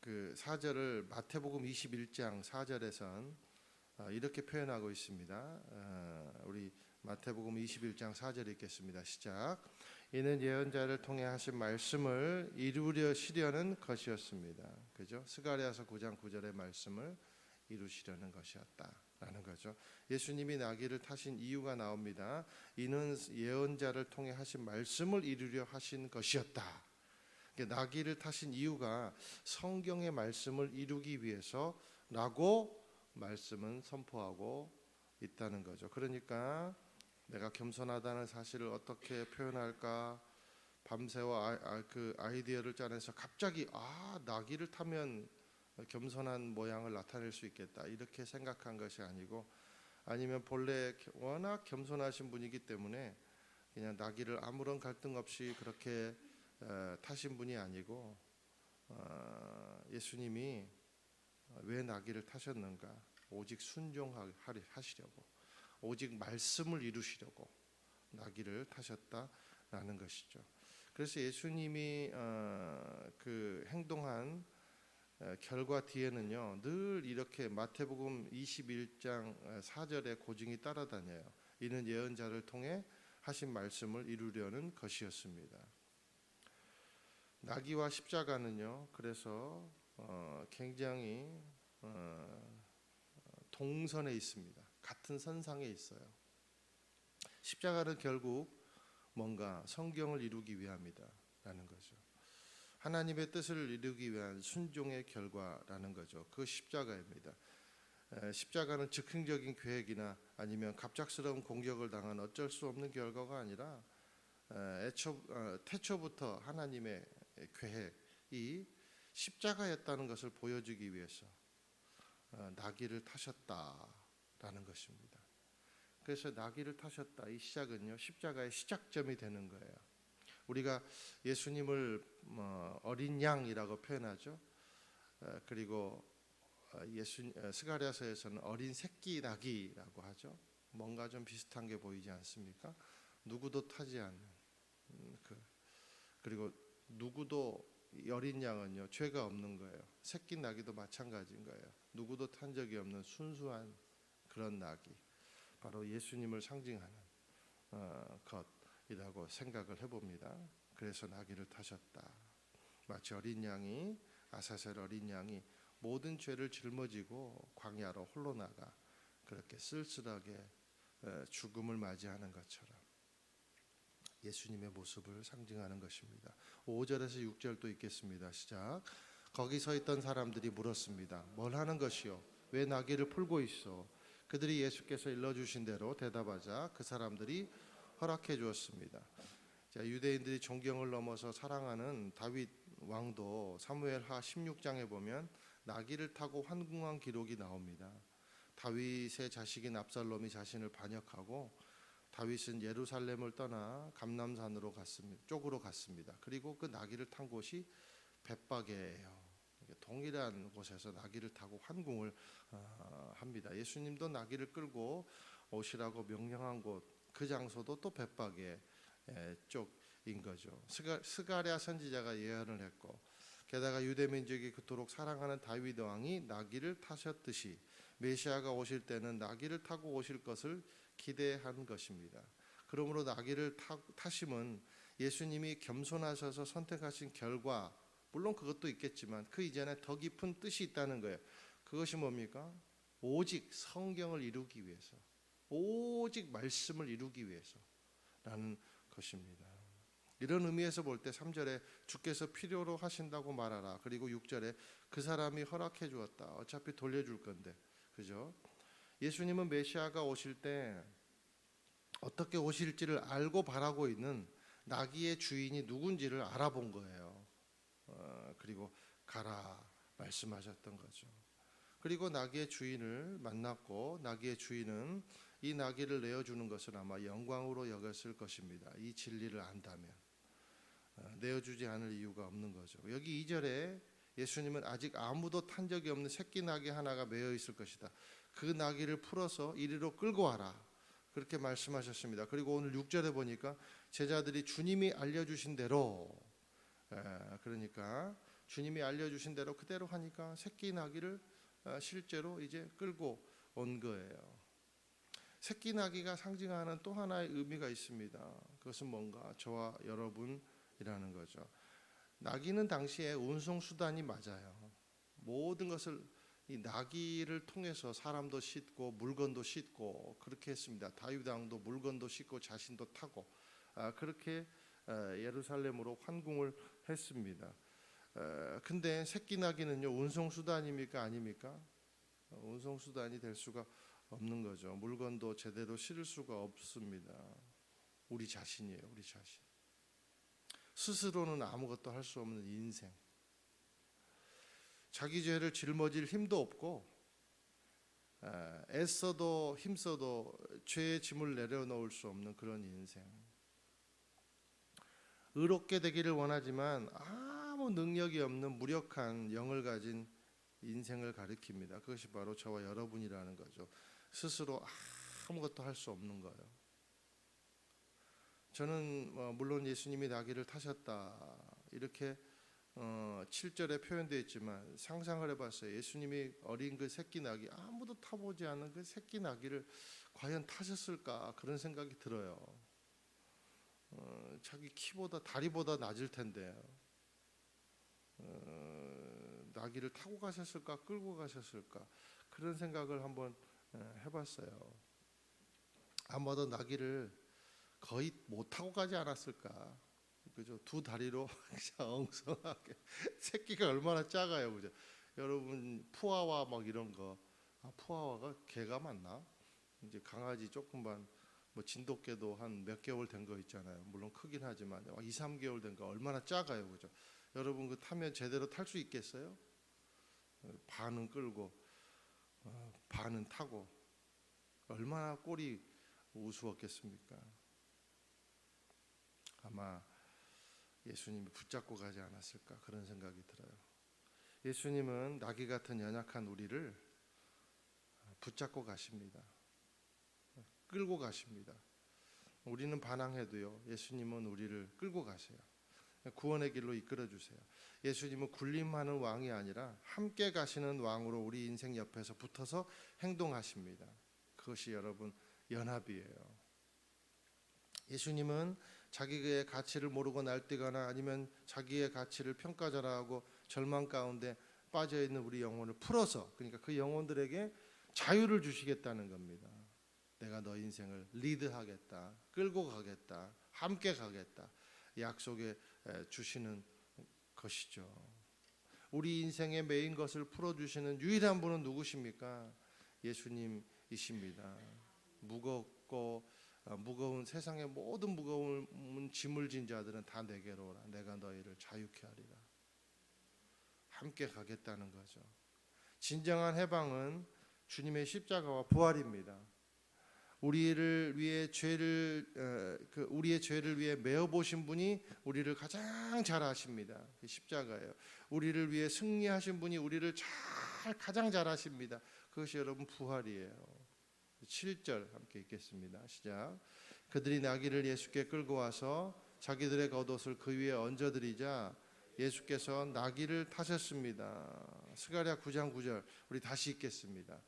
그 4절을 마태복음 21장 4절에선 이렇게 표현하고 있습니다. 우리 마태복음 21장 4절 읽겠습니다. 시작. 이는 예언자를 통해 하신 말씀을 이루려시려는 것이었습니다. 그죠? 스가랴서 9장 9절의 말씀을 이루시려는 것이었다라는 거죠. 예수님이 나귀를 타신 이유가 나옵니다. 이는 예언자를 통해 하신 말씀을 이루려 하신 것이었다. 나귀를 타신 이유가 성경의 말씀을 이루기 위해서라고 말씀은 선포하고 있다는 거죠. 그러니까 내가 겸손하다는 사실을 어떻게 표현할까 밤새워 그 아이디어를 짜내서 갑자기 나귀를 타면 겸손한 모양을 나타낼 수 있겠다 이렇게 생각한 것이 아니고 아니면 본래 워낙 겸손하신 분이기 때문에 그냥 나귀를 아무런 갈등 없이 그렇게 타신 분이 아니고 예수님이 왜 나귀를 타셨는가? 오직 순종하시려고, 오직 말씀을 이루시려고 나귀를 타셨다라는 것이죠. 그래서 예수님이 그 행동한 결과 뒤에는요 늘 이렇게 마태복음 21장 4절의 고증이 따라다녀요. 이는 예언자를 통해 하신 말씀을 이루려는 것이었습니다. 나귀와 십자가는요 그래서 굉장히 동선에 있습니다. 같은 선상에 있어요. 십자가는 결국 뭔가 성경을 이루기 위함이다라는 거죠. 하나님의 뜻을 이루기 위한 순종의 결과라는 거죠. 그 십자가입니다. 십자가는 즉흥적인 계획이나 아니면 갑작스러운 공격을 당한 어쩔 수 없는 결과가 아니라 태초부터 하나님의 계획이 십자가였다는 것을 보여주기 위해서 나귀를 타셨다라는 것입니다. 그래서 나귀를 타셨다 이 시작은요 십자가의 시작점이 되는 거예요. 우리가 예수님을 어린 양이라고 표현하죠. 그리고 스가랴서에서는 어린 새끼 나귀라고 하죠. 뭔가 좀 비슷한 게 보이지 않습니까? 누구도 타지 않는 그리고 누구도 어린 양은요 죄가 없는 거예요. 새끼 나귀도 마찬가지인 거예요. 누구도 탄 적이 없는 순수한 그런 나귀, 바로 예수님을 상징하는 것이라고 생각을 해봅니다. 그래서 나귀를 타셨다. 마치 어린 양이 아사셀 어린 양이 모든 죄를 짊어지고 광야로 홀로 나가 그렇게 쓸쓸하게 죽음을 맞이하는 것처럼 예수님의 모습을 상징하는 것입니다. 5절에서 6절도 읽겠습니다. 시작. 거기 서 있던 사람들이 물었습니다. 뭘 하는 것이요? 왜 나귀를 풀고 있어? 그들이 예수께서 일러주신 대로 대답하자 그 사람들이 허락해 주었습니다. 자, 유대인들이 존경을 넘어서 사랑하는 다윗 왕도 사무엘하 16장에 보면 나귀를 타고 환궁한 기록이 나옵니다. 다윗의 자식인 압살롬이 자신을 반역하고 다윗은 예루살렘을 떠나 감람산으로 쪽으로 갔습니다. 그리고 그 나귀를 탄 곳이 벳박이에요. 동일한 곳에서 나귀를 타고 환궁을 합니다. 예수님도 나귀를 끌고 오시라고 명령한 곳 그 장소도 또 벳박의 쪽인 거죠. 스가랴 선지자가 예언을 했고 게다가 유대 민족이 그토록 사랑하는 다윗 왕이 나귀를 타셨듯이 메시아가 오실 때는 나귀를 타고 오실 것을 기대한 것입니다. 그러므로 나귀를 타심은 예수님이 겸손하셔서 선택하신 결과, 물론 그것도 있겠지만 그 이전에 더 깊은 뜻이 있다는 거예요. 그것이 뭡니까? 오직 성경을 이루기 위해서, 오직 말씀을 이루기 위해서라는 것입니다. 이런 의미에서 볼 때 3절에 주께서 필요로 하신다고 말하라. 그리고 6절에 그 사람이 허락해 주었다. 어차피 돌려줄 건데. 그죠? 예수님은 메시아가 오실 때 어떻게 오실지를 알고 바라고 있는 나귀의 주인이 누군지를 알아본 거예요. 그리고 가라 말씀하셨던 거죠. 그리고 나귀의 주인을 만났고 나귀의 주인은 이 나귀를 내어주는 것을 아마 영광으로 여겼을 것입니다. 이 진리를 안다면 내어주지 않을 이유가 없는 거죠. 여기 2절에 예수님은 아직 아무도 탄 적이 없는 새끼 나귀 하나가 매여 있을 것이다. 그 나귀를 풀어서 이리로 끌고 와라. 그렇게 말씀하셨습니다. 그리고 오늘 6절에 보니까 제자들이 주님이 알려주신 대로, 그러니까 주님이 알려주신 대로 그대로 하니까 새끼 나귀를 실제로 이제 끌고 온 거예요. 새끼 나귀가 상징하는 또 하나의 의미가 있습니다. 그것은 뭔가 저와 여러분이라는 거죠. 나귀는 당시에 운송 수단이 맞아요. 모든 것을 이 나귀를 통해서 사람도 싣고 물건도 싣고 그렇게 했습니다. 다윗 왕도 물건도 싣고 자신도 타고 그렇게 예루살렘으로 환궁을 했습니다. 근데 새끼 나귀는요 운송 수단입니까 아닙니까? 운송 수단이 될 수가 없는 거죠. 물건도 제대로 실을 수가 없습니다. 우리 자신이에요, 우리 자신. 스스로는 아무것도 할 수 없는 인생. 자기 죄를 짊어질 힘도 없고 애써도 힘써도 죄의 짐을 내려놓을 수 없는 그런 인생. 의롭게 되기를 원하지만 아무 능력이 없는 무력한 영을 가진 인생을 가리킵니다. 그것이 바로 저와 여러분이라는 거죠. 스스로 아무것도 할 수 없는 거예요. 저는 물론 예수님이 나귀를 타셨다 이렇게 7절에 표현되어 있지만 상상을 해봤어요. 예수님이 어린 그 새끼 나귀, 아무도 타보지 않은 그 새끼 나귀를 과연 타셨을까 그런 생각이 들어요. 자기 키보다 다리보다 낮을 텐데 나귀를 타고 가셨을까 끌고 가셨을까 그런 생각을 한번 해봤어요. 아마도 나귀를 거의 못 타고 가지 않았을까. 그죠? 두 다리로 엉성하게 새끼가 얼마나 작아요, 그죠? 여러분 푸아와 막 이런 거, 푸아와가 개가 맞나? 이제 강아지 조금만 뭐 진돗개도 한 몇 개월 된 거 있잖아요. 물론 크긴 하지만 2, 3개월 된 거 얼마나 작아요, 그죠? 여러분 그 타면 제대로 탈 수 있겠어요? 반은 끌고 반은 타고 얼마나 꼴이 우스웠겠습니까? 아마 예수님이 붙잡고 가지 않았을까 그런 생각이 들어요. 예수님은 나귀 같은 연약한 우리를 붙잡고 가십니다. 끌고 가십니다. 우리는 반항해도요. 예수님은 우리를 끌고 가세요. 구원의 길로 이끌어 주세요. 예수님은 군림하는 왕이 아니라 함께 가시는 왕으로 우리 인생 옆에서 붙어서 행동하십니다. 그것이 여러분 연합이에요. 예수님은 자기의 가치를 모르고 날뛰거나 아니면 자기의 가치를 평가절하하고 절망 가운데 빠져 있는 우리 영혼을 풀어서, 그러니까 그 영혼들에게 자유를 주시겠다는 겁니다. 내가 너 인생을 리드하겠다, 끌고 가겠다, 함께 가겠다 약속해 주시는 것이죠. 우리 인생의 메인 것을 풀어주시는 유일한 분은 누구십니까? 예수님이십니다. 무거운 세상의 모든 무거운 짐을 진 자들은 다 내게로 오라. 내가 너희를 자유케 하리라. 함께 가겠다는 거죠. 진정한 해방은 주님의 십자가와 부활입니다. 우리의 죄를 위해 메어 보신 분이 우리를 가장 잘 아십니다. 십자가예요. 우리를 위해 승리하신 분이 우리를 가장 잘 아십니다. 그것이 여러분 부활이에요. 7절 함께 읽겠습니다. 시작. 그들이 나귀를 예수께 끌고 와서 자기들의 겉옷을 그 위에 얹어드리자 예수께서 나귀를 타셨습니다. 스가랴 9장 9절 우리 다시 읽겠습니다.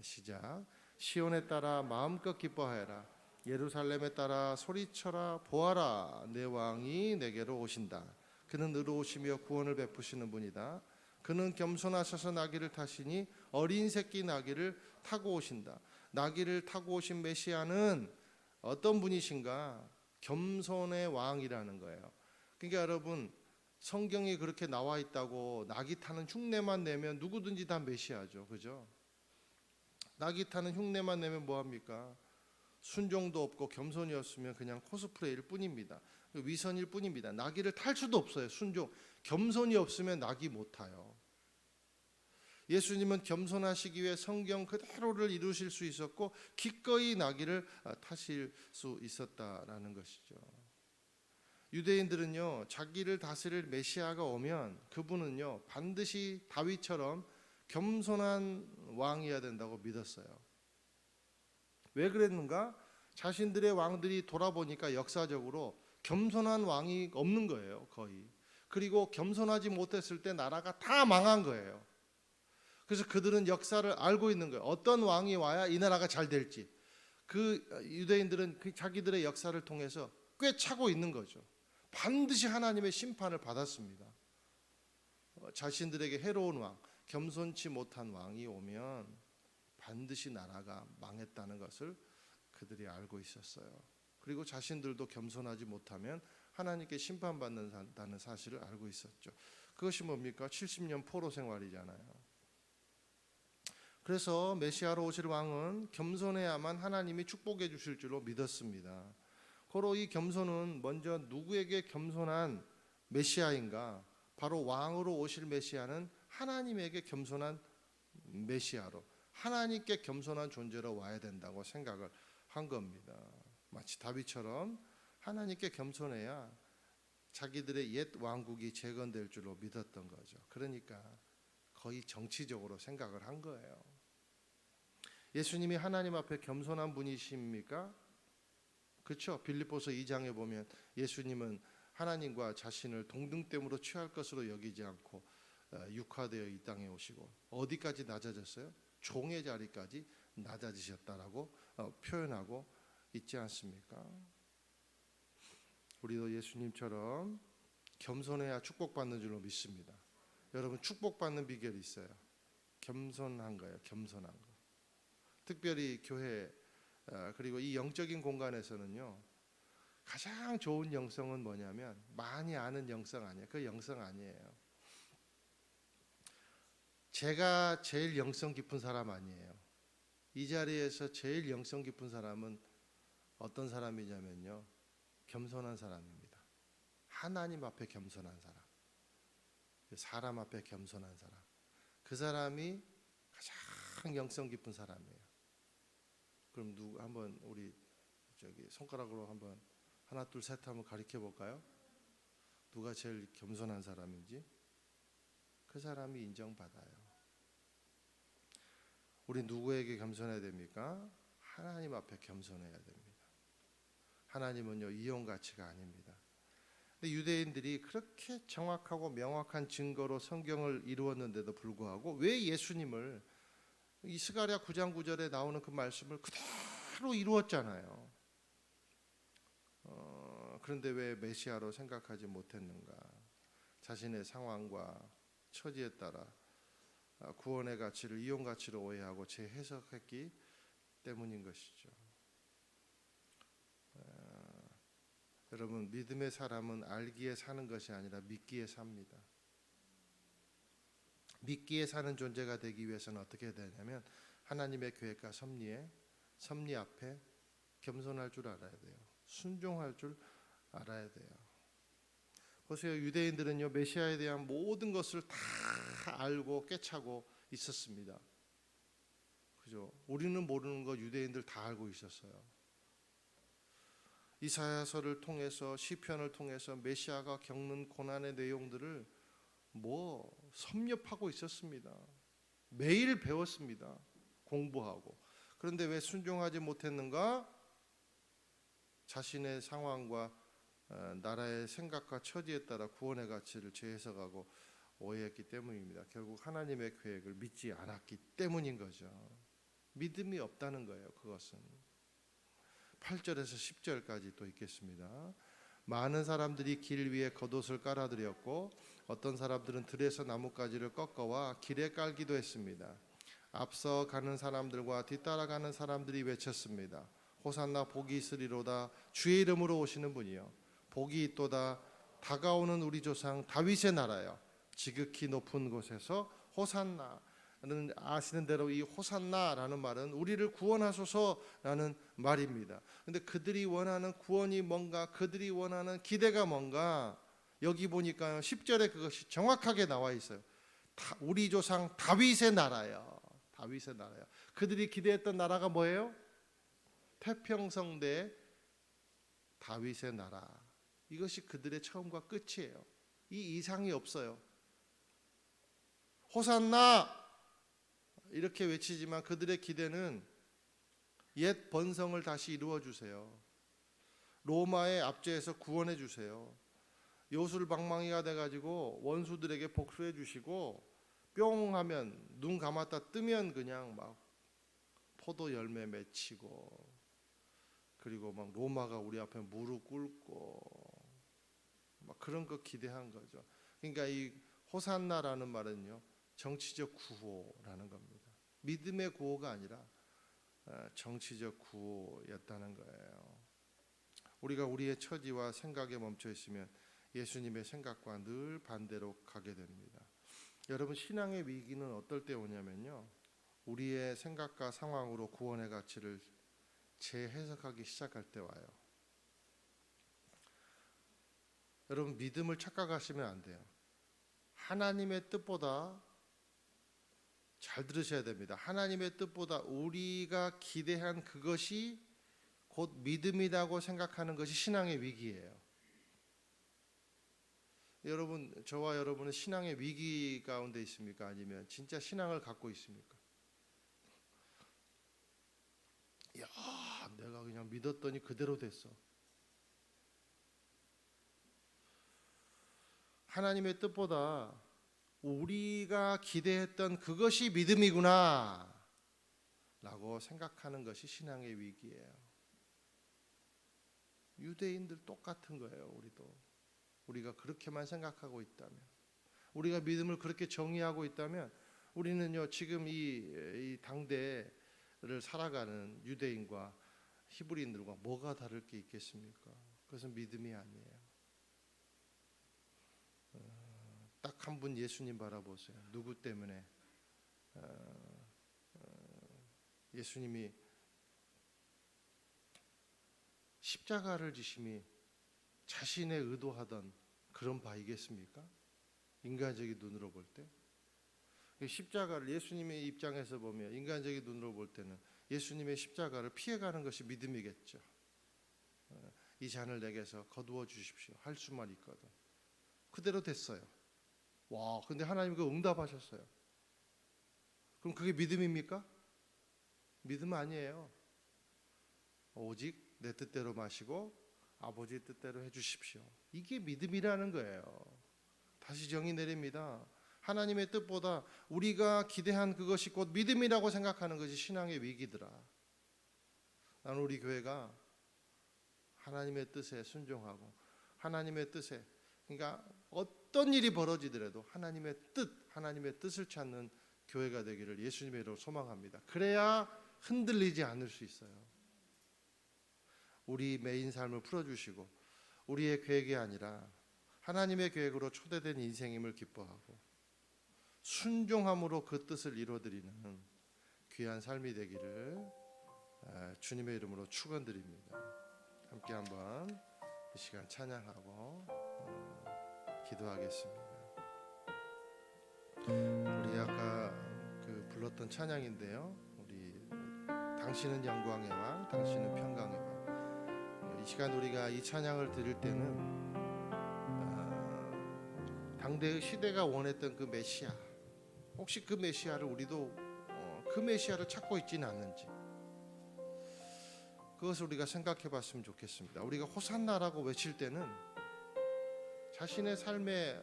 시작. 시온에 따라 마음껏 기뻐하여라. 예루살렘에 따라 소리쳐라. 보아라, 내 왕이 내게로 오신다. 그는 의로우시며 구원을 베푸시는 분이다. 그는 겸손하셔서 나귀를 타시니 어린 새끼 나귀를 타고 오신다. 나귀를 타고 오신 메시아는 어떤 분이신가? 겸손의 왕이라는 거예요. 그러니까 여러분 성경에 그렇게 나와 있다고 낙이 타는 흉내만 내면 누구든지 다 메시아죠. 그죠? 낙이 타는 흉내만 내면 뭐합니까? 순종도 없고 겸손이 없으면 그냥 코스프레일 뿐입니다. 위선일 뿐입니다. 낙이를 탈 수도 없어요. 순종, 겸손이 없으면 낙이 못 타요. 예수님은 겸손하시기 위해 성경 그대로를 이루실 수 있었고 기꺼이 나귀를 타실 수 있었다라는 것이죠. 유대인들은요, 자기를 다스릴 메시아가 오면 그분은요 반드시 다윗처럼 겸손한 왕이어야 된다고 믿었어요. 왜 그랬는가? 자신들의 왕들이 돌아보니까 역사적으로 겸손한 왕이 없는 거예요, 거의. 그리고 겸손하지 못했을 때 나라가 다 망한 거예요. 그래서 그들은 역사를 알고 있는 거예요. 어떤 왕이 와야 이 나라가 잘 될지. 그 유대인들은 그 자기들의 역사를 통해서 꿰차고 있는 거죠. 반드시 하나님의 심판을 받았습니다. 자신들에게 해로운 왕, 겸손치 못한 왕이 오면 반드시 나라가 망했다는 것을 그들이 알고 있었어요. 그리고 자신들도 겸손하지 못하면 하나님께 심판받는다는 사실을 알고 있었죠. 그것이 뭡니까? 70년 포로 생활이잖아요. 그래서 메시아로 오실 왕은 겸손해야만 하나님이 축복해 주실 줄로 믿었습니다. 고로 이 겸손은 먼저 누구에게 겸손한 메시아인가? 바로 왕으로 오실 메시아는 하나님에게 겸손한 메시아로, 하나님께 겸손한 존재로 와야 된다고 생각을 한 겁니다. 마치 다윗처럼 하나님께 겸손해야 자기들의 옛 왕국이 재건될 줄로 믿었던 거죠. 그러니까 거의 정치적으로 생각을 한 거예요. 예수님이 하나님 앞에 겸손한 분이십니까? 그렇죠. 빌립보서 2장에 보면 예수님은 하나님과 자신을 동등됨으로 취할 것으로 여기지 않고 육화되어 이 땅에 오시고 어디까지 낮아졌어요? 종의 자리까지 낮아지셨다라고 표현하고 있지 않습니까? 우리도 예수님처럼 겸손해야 축복받는 줄로 믿습니다. 여러분 축복받는 비결이 있어요. 겸손한 거예요. 겸손한 거. 특별히 교회 그리고 이 영적인 공간에서는요, 가장 좋은 영성은 뭐냐면 많이 아는 영성 아니에요. 그 영성 아니에요. 제가 제일 영성 깊은 사람 아니에요. 이 자리에서 제일 영성 깊은 사람은 어떤 사람이냐면요, 겸손한 사람입니다. 하나님 앞에 겸손한 사람, 사람 앞에 겸손한 사람, 그 사람이 가장 영성 깊은 사람이에요. 그럼 누구 한번 우리 저기 손가락으로 한번 하나 둘 셋 한번 가리켜 볼까요? 누가 제일 겸손한 사람인지 그 사람이 인정받아요. 우리 누구에게 겸손해야 됩니까? 하나님 앞에 겸손해야 됩니다. 하나님은요 이용 가치가 아닙니다. 근데 유대인들이 그렇게 정확하고 명확한 증거로 성경을 이루었는데도 불구하고 왜 예수님을 이 스가랴 9장 9절에 나오는 그 말씀을 그대로 이루었잖아요. 그런데 왜 메시아로 생각하지 못했는가? 자신의 상황과 처지에 따라 구원의 가치를 이용 가치로 오해하고 재해석했기 때문인 것이죠. 여러분, 믿음의 사람은 알기에 사는 것이 아니라 믿기에 삽니다. 믿기에 사는 존재가 되기 위해서는 어떻게 되냐면 하나님의 계획과 섭리 앞에 겸손할 줄 알아야 돼요. 순종할 줄 알아야 돼요. 보세요. 유대인들은요 메시아에 대한 모든 것을 다 알고 꿰차고 있었습니다. 그죠? 우리는 모르는 거 유대인들 다 알고 있었어요. 이사야서를 통해서 시편을 통해서 메시아가 겪는 고난의 내용들을 섭렵하고 있었습니다. 매일 배웠습니다. 공부하고. 그런데 왜 순종하지 못했는가? 자신의 상황과 나라의 생각과 처지에 따라 구원의 가치를 재해석하고 오해했기 때문입니다. 결국 하나님의 계획을 믿지 않았기 때문인 거죠. 믿음이 없다는 거예요. 그것은 8절에서 10절까지 또 읽겠습니다. 많은 사람들이 길 위에 겉옷을 깔아드렸고 어떤 사람들은 들에서 나뭇가지를 꺾어와 길에 깔기도 했습니다. 앞서 가는 사람들과 뒤따라가는 사람들이 외쳤습니다. 호산나 복이 있으리로다. 주의 이름으로 오시는 분이요 복이 있도다. 다가오는 우리 조상 다윗의 나라요 지극히 높은 곳에서 호산나는 아시는 대로 이 호산나라는 말은 우리를 구원하소서라는 말입니다. 근데 그들이 원하는 구원이 뭔가, 그들이 원하는 기대가 뭔가, 여기 보니까요 10절에 그것이 정확하게 나와 있어요. 우리 조상 다윗의 나라요. 다윗의 나라요. 그들이 기대했던 나라가 뭐예요? 태평성대 다윗의 나라. 이것이 그들의 처음과 끝이에요. 이 이상이 없어요. 호산나 이렇게 외치지만 그들의 기대는 옛 번성을 다시 이루어 주세요. 로마의 압제에서 구원해 주세요. 요술방망이가 돼가지고 원수들에게 복수해 주시고 뿅 하면 눈 감았다 뜨면 그냥 막 포도 열매 맺히고, 그리고 막 로마가 우리 앞에 무릎 꿇고 막 그런 거 기대한 거죠. 그러니까 이 호산나라는 말은요 정치적 구호라는 겁니다. 믿음의 구호가 아니라 정치적 구호였다는 거예요. 우리가 우리의 처지와 생각에 멈춰 있으면 예수님의 생각과 늘 반대로 가게 됩니다. 여러분, 신앙의 위기는 어떨 때 오냐면요 우리의 생각과 상황으로 구원의 가치를 재해석하기 시작할 때 와요. 여러분, 믿음을 착각하시면 안 돼요. 하나님의 뜻보다, 잘 들으셔야 됩니다. 하나님의 뜻보다 우리가 기대한 그것이 곧 믿음이라고 생각하는 것이 신앙의 위기예요. 여러분, 저와 여러분은 신앙의 위기 가운데 있습니까? 아니면 진짜 신앙을 갖고 있습니까? 야, 내가 그냥 믿었더니 그대로 됐어. 하나님의 뜻보다 우리가 기대했던 그것이 믿음이구나 라고 생각하는 것이 신앙의 위기예요. 유대인들 똑같은 거예요. 우리가 그렇게만 생각하고 있다면, 우리가 믿음을 그렇게 정의하고 있다면, 우리는요 지금 이 당대를 살아가는 유대인과 히브리인들과 뭐가 다를 게 있겠습니까? 그것은 믿음이 아니에요. 딱 한 분 예수님 바라보세요. 누구 때문에 예수님이 십자가를 지심이 자신의 의도하던 그런 바이겠습니까? 인간적인 눈으로 볼 때 십자가를, 예수님의 입장에서 보면 인간적인 눈으로 볼 때는 예수님의 십자가를 피해가는 것이 믿음이겠죠. 이 잔을 내게서 거두어 주십시오 할 수만 있거든. 그대로 됐어요. 와, 근데 하나님 그 응답하셨어요. 그럼 그게 믿음입니까? 믿음 아니에요. 오직 내 뜻대로 마시고 아버지 뜻대로 해주십시오. 이게 믿음이라는 거예요. 다시 정의 내립니다. 하나님의 뜻보다 우리가 기대한 그것이 곧 믿음이라고 생각하는 것이 신앙의 위기더라. 나는 우리 교회가 하나님의 뜻에 순종하고 하나님의 뜻에, 그러니까 어떤 일이 벌어지더라도 하나님의 뜻을 찾는 교회가 되기를 예수님의 이름으로 소망합니다. 그래야 흔들리지 않을 수 있어요. 우리 매인 삶을 풀어주시고 우리의 계획이 아니라 하나님의 계획으로 초대된 인생임을 기뻐하고 순종함으로 그 뜻을 이루어드리는 귀한 삶이 되기를 주님의 이름으로 축원드립니다. 함께 한번 이 시간 찬양하고 기도하겠습니다. 우리 아까 불렀던 찬양인데요, 우리 당신은 영광의 왕, 당신은 평강의 왕. 이 시간 우리가 이 찬양을 들을 때는 당대의 시대가 원했던 그 메시아, 혹시 그 메시아를 우리도 그 메시아를 찾고 있지는 않는지 그것을 우리가 생각해 봤으면 좋겠습니다. 우리가 호산나라고 외칠 때는 자신의 삶의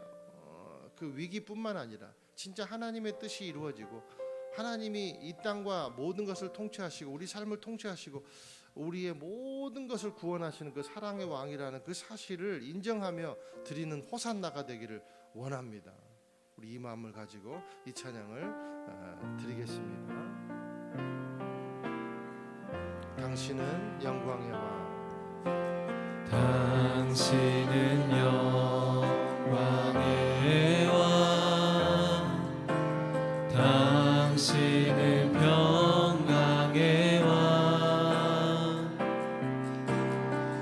그 위기뿐만 아니라 진짜 하나님의 뜻이 이루어지고 하나님이 이 땅과 모든 것을 통치하시고 우리 삶을 통치하시고 우리의 모든 것을 구원하시는 그 사랑의 왕이라는 그 사실을 인정하며 드리는 호산나가 되기를 원합니다. 우리 이 마음을 가지고 이 찬양을 드리겠습니다. 당신은 영광의 왕. 당신은 영광의 왕, 당신은 평강의 왕,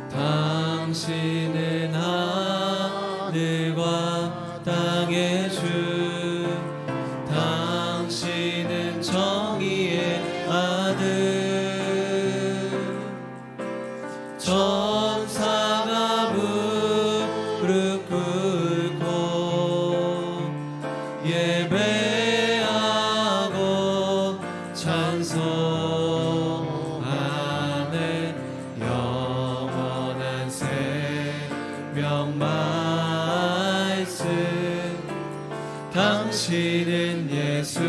당신은 하늘과 땅의 주, 당신은 정의의 아들. 천사가 무릎 꿇고 예배하고 찬송하네. 영원한 생명 말씀, 당신은 예수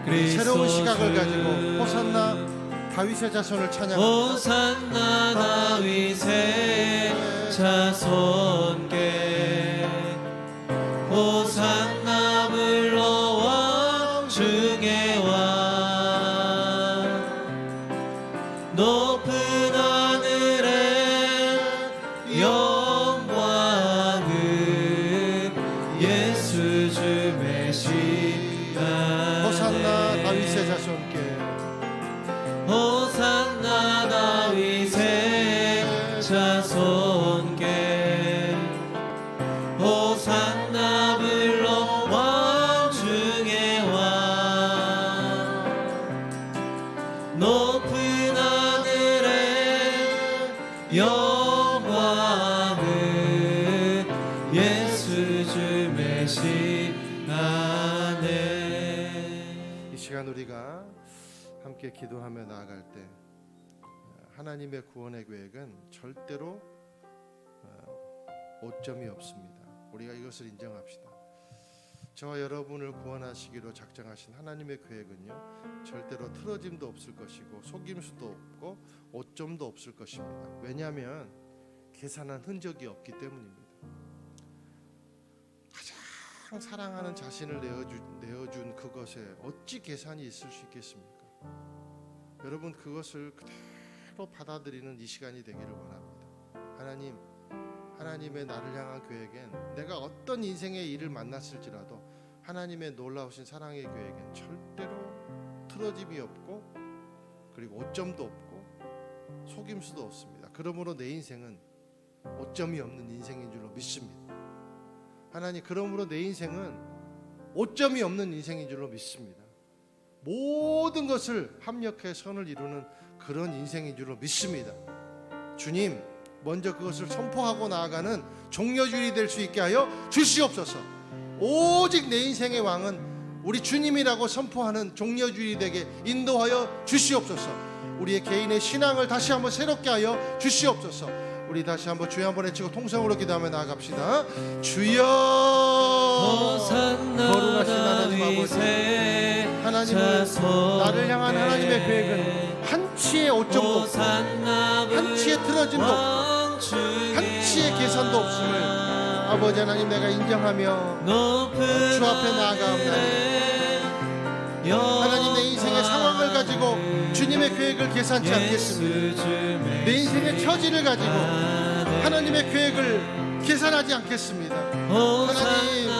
그리스도. 새로운 시각을 가지고 호산나 다윗의 자손을 찬양합니다. 호산나 다윗의 자손께, 호산나 불러와 중의 왕. 높은 하늘에 영광을 예수 주 메시아. 호산나 다윗의 자손께, 호산나 다윗의 자손께, 호산나 불러 왕 중의 왕. 높은 하늘에 영광을 예수 주 메시아네. 이 시간 우리가 함께 기도하며 나아갈 때 하나님의 구원의 계획은 절대로 오점이 없습니다. 우리가 이것을 인정합시다. 저와 여러분을 구원하시기로 작정하신 하나님의 계획은요, 절대로 틀어짐도 없을 것이고 속임수도 없고 오점도 없을 것입니다. 왜냐하면 계산한 흔적이 없기 때문입니다. 가장 사랑하는 자신을 내어준 그것에 어찌 계산이 있을 수 있겠습니까? 여러분, 그것을 그대로 받아들이는 이 시간이 되기를 원합니다. 하나님의 나를 향한 계획엔, 내가 어떤 인생의 일을 만났을지라도 하나님의 놀라우신 사랑의 계획엔 절대로 틀어짐이 없고, 그리고 오점도 없고 속임수도 없습니다. 그러므로 내 인생은 오점이 없는 인생인 줄로 믿습니다. 하나님, 그러므로 내 인생은 오점이 없는 인생인 줄로 믿습니다. 모든 것을 합력해 선을 이루는 그런 인생인 줄로 믿습니다. 주님, 먼저 그것을 선포하고 나아가는 종려주일이 될 수 있게 하여 주시옵소서. 오직 내 인생의 왕은 우리 주님이라고 선포하는 종려주일이 되게 인도하여 주시옵소서. 우리의 개인의 신앙을 다시 한번 새롭게 하여 주시옵소서. 우리 다시 한번 주여 한번 외치고 통성으로 기도하며 나아갑시다. 주여, 거룩하신 하나님 아버지, 하나님은 나를 향한 하나님의 계획은 한치의 오점도 없고 한치의 틀어짐도 없고 한치의 계산도 없음을 아버지 하나님 내가 인정하며 주 앞에 나아가옵나니, 하나님, 내 인생의 상황을 가지고 주님의 계획을 계산치 않겠습니다. 내 인생의 처지를 가지고 하나님의 계획을 계산하지 않겠습니다. 하나님,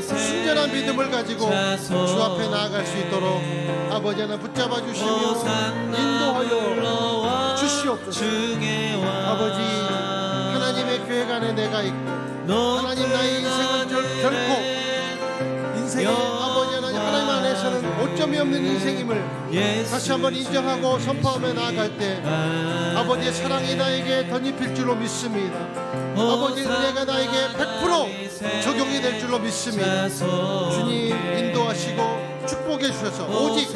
순전한 믿음을 가지고 주 앞에 나아갈 수 있도록 아버지 하나님 붙잡아 주시며 인도하여 주시옵소서. 아버지, 하나님의 계획 안에 내가 있고, 하나님, 나의 인생은 결코 인생의 아버지 하나님 안에서는 오점이 없는 인생임을 다시 한번 인정하고 선포하며 나아갈 때 아버지의 사랑이 나에게 덧입힐 줄로 믿습니다. 아버지의 은혜가 나에게 100% 적용이 될 줄로 믿습니다. 주님, 인도하시고 축복해 주셔서 오직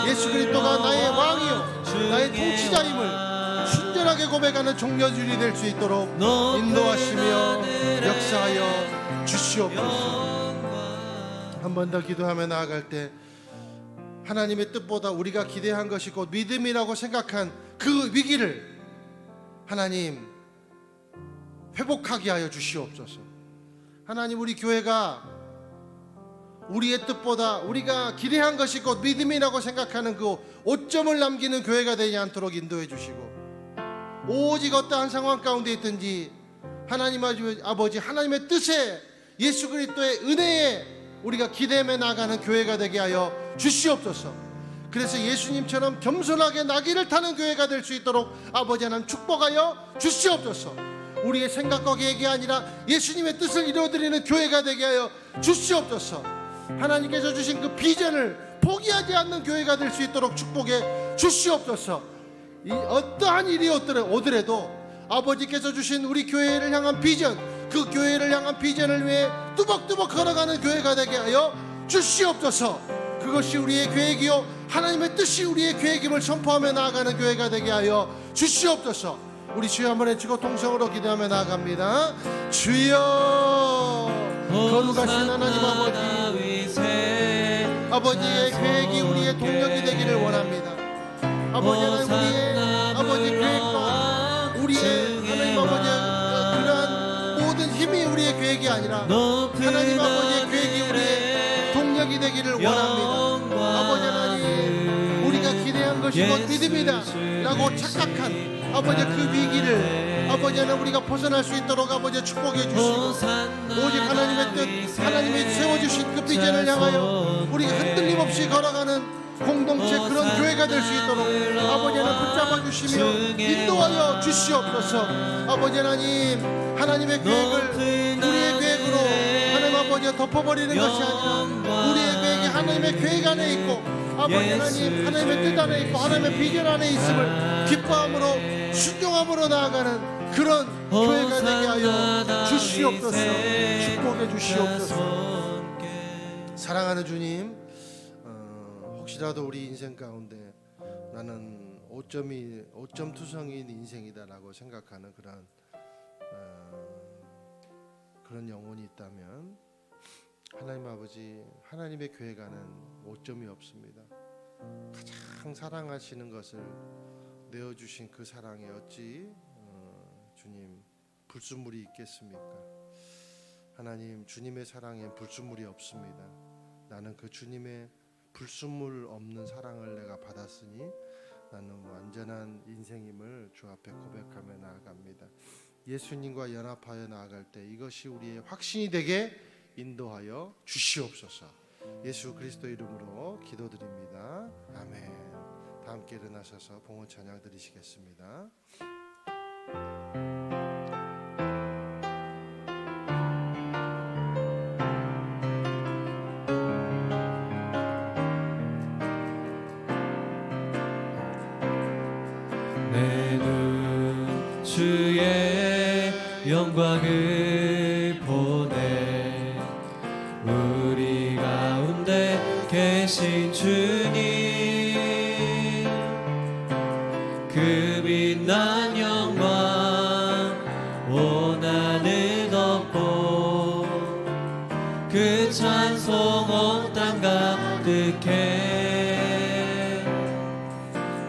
예수 그리스도가 나의 왕이요 나의 통치자임을 순전하게 고백하는 종려주일이 될 수 있도록 인도하시며 역사하여 주시옵소서. 한 번 더 기도하며 나아갈 때 하나님의 뜻보다 우리가 기대한 것이 곧 믿음이라고 생각한 그 위기를 하나님 회복하게 하여 주시옵소서. 하나님, 우리 교회가 우리의 뜻보다 우리가 기대한 것이 곧 믿음이라고 생각하는 그 오점을 남기는 교회가 되지 않도록 인도해 주시고, 오직 어떠한 상황 가운데 있든지 하나님 아버지 하나님의 뜻에 예수 그리스도의 은혜에 우리가 기대며 나가는 교회가 되게 하여 주시옵소서. 그래서 예수님처럼 겸손하게 나귀를 타는 교회가 될 수 있도록 아버지 하나님 축복하여 주시옵소서. 우리의 생각과 계획이 아니라 예수님의 뜻을 이루어드리는 교회가 되게 하여 주시옵소서. 하나님께서 주신 그 비전을 포기하지 않는 교회가 될 수 있도록 축복해 주시옵소서. 이 어떠한 일이 오더라도 아버지께서 주신 우리 교회를 향한 비전, 그 교회를 향한 비전을 위해 뚜벅뚜벅 걸어가는 교회가 되게 하여 주시옵소서. 그것이 우리의 계획이요 하나님의 뜻이 우리의 계획임을 선포하며 나아가는 교회가 되게 하여 주시옵소서. 우리 주여 한번 외치고 통성으로 기도하며 나아갑니다. 주여, 거룩하신 하나님 아버지의 계획이 우리의 동력이 되기를 원합니다. 아버지 하나님, 우리의 아버지 계획과 우리의 하나님 아버지의 그러한 모든 힘이 우리의 계획이 아니라 하나님 아버지의 계획이 우리의 동력이 되기를 원합니다. 아버지 하나님, 우리가 기대한 것이 곧 믿음이다 라고 착각한 아버지 그 위기를 아버지 하나님 우리가 벗어날 수 있도록 아버지 축복해 주시고, 오직 하나님의 뜻, 하나님이 세워주신 그 비전을 향하여 우리가 흔들림 없이 걸어가는 공동체, 그런 교회가 될 수 있도록 아버지 하나님 붙잡아 주시며 인도하여 주시옵소서. 아버지 하나님, 하나님의 계획을 우리의 계획으로 하나님 아버지가 덮어버리는 것이 아니라 우리의 계획이 하나님의 계획 안에 있고 아버지 하나님 하나님의 뜻 안에 있고 하나님의 비전 안에 있음을 기뻐함으로 순종함으로 나아가는 그런 교회가 되게 하여 주시옵소서. 축복해 주시옵소서. 사랑하는 주님, 혹시라도 우리 인생 가운데 나는 5점 투성이인 인생이다라고 생각하는 그런 영혼이 있다면, 하나님 아버지, 하나님의 교회가는 5점이 없습니다. 가장 사랑하시는 것을 내어주신 그 사랑에 어찌 주님 불순물이 있겠습니까? 하나님, 주님의 사랑엔 불순물이 없습니다. 나는 그 주님의 불순물 없는 사랑을 내가 받았으니 나는 완전한 인생임을 주 앞에 고백하며 나아갑니다. 예수님과 연합하여 나아갈 때 이것이 우리의 확신이 되게 인도하여 주시옵소서. 예수 그리스도 이름으로 기도드립니다. 아멘. 다 함께 일어나셔서 봉헌 찬양 드리시겠습니다. 내 눈 주의 영광을 보네. 우리 가운데 계신 주님, 그 빛난 영광 온 하늘 덮고 그 찬송 온 땅 가득해.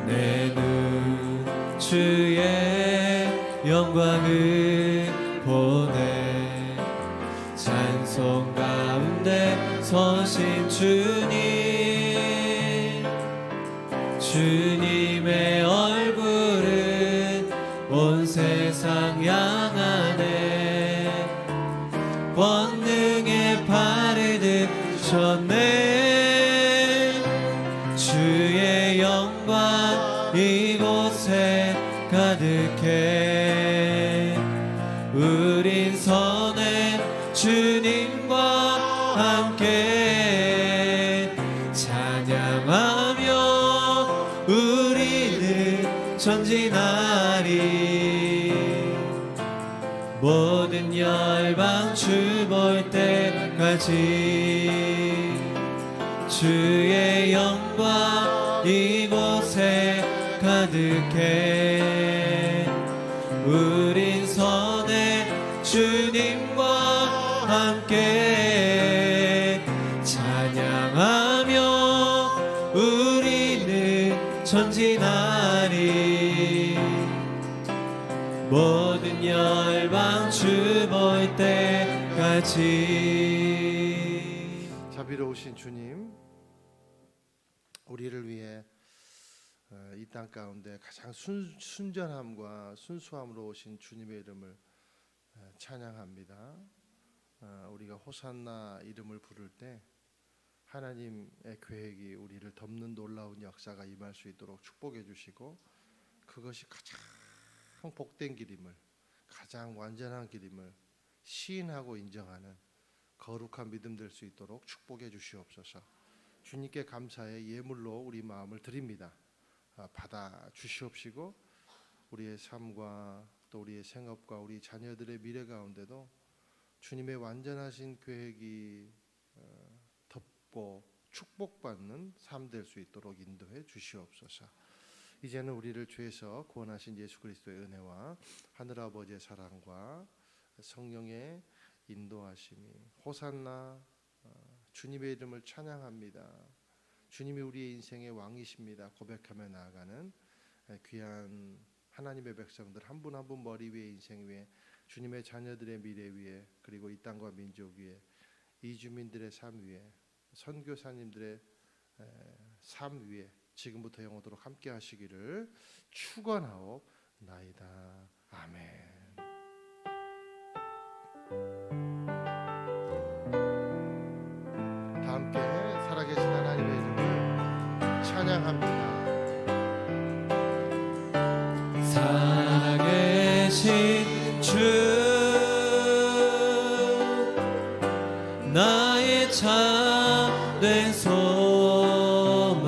내 눈 주의 영광을 보네. 찬송 가운데 서신 주님, 주님의 얼굴은 온 세상 향하네. 권능의 팔을 드셨네. 주의 영광 이곳에 가득해. 우린 선해 주님과 함께 찬양하며 우리는 전진하리. 모든 열방 주 볼 때까지 주의 영광 이곳에 가득해. 우린 선해 주님과 함께 찬양하며 우리는 전진하리. 모든 열방 주 볼 때까지. 자, 자비로우신 주님, 우리를 위해 이 땅 가운데 가장 순전함과 순수함으로 오신 주님의 이름을 찬양합니다. 우리가 호산나 이름을 부를 때 하나님의 계획이 우리를 덮는 놀라운 역사가 임할 수 있도록 축복해 주시고, 그것이 가장 복된 길임을, 가장 완전한 길임을 시인하고 인정하는 거룩한 믿음 될 수 있도록 축복해 주시옵소서. 주님께 감사의 예물로 우리 마음을 드립니다. 받아 주시옵시고, 우리의 삶과 또 우리의 생업과 우리 자녀들의 미래 가운데도 주님의 완전하신 계획이 덮고 축복받는 삶 될 수 있도록 인도해 주시옵소서. 이제는 우리를 죄에서 구원하신 예수 그리스도의 은혜와 하늘아버지의 사랑과 성령의 인도하심이, 호산나, 주님의 이름을 찬양합니다. 주님이 우리의 인생의 왕이십니다 고백하며 나아가는 귀한 하나님의 백성들 한 분 한 분 머리 위에, 인생 위에, 주님의 자녀들의 미래 위에, 그리고 이 땅과 민족 위에, 이주민들의 삶 위에, 선교사님들의 삶 위에 지금부터 영원토록 함께 하시기를 축원하옵나이다. 아멘. 다 함께 살아계신 하나님의 이름을 찬양합니다. 살아계신 주, 나의 참된 소망,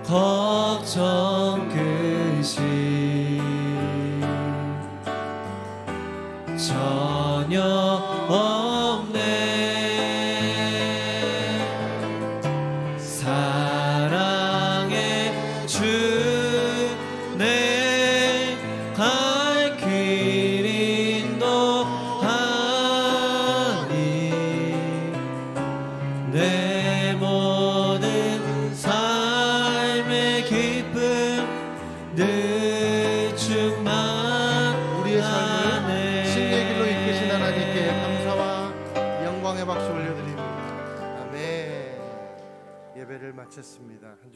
걱정 끝이 전혀 없네. 사랑의 주, 내 갈 길 인도하니, 내 모든 삶의 기쁨 늘 충만. 우리의 삶을 승리의 길로 이끄신 하나님께 감사와 영광의 박수 올려드립니다. 아멘. 예배를 마쳤습니다. 한 주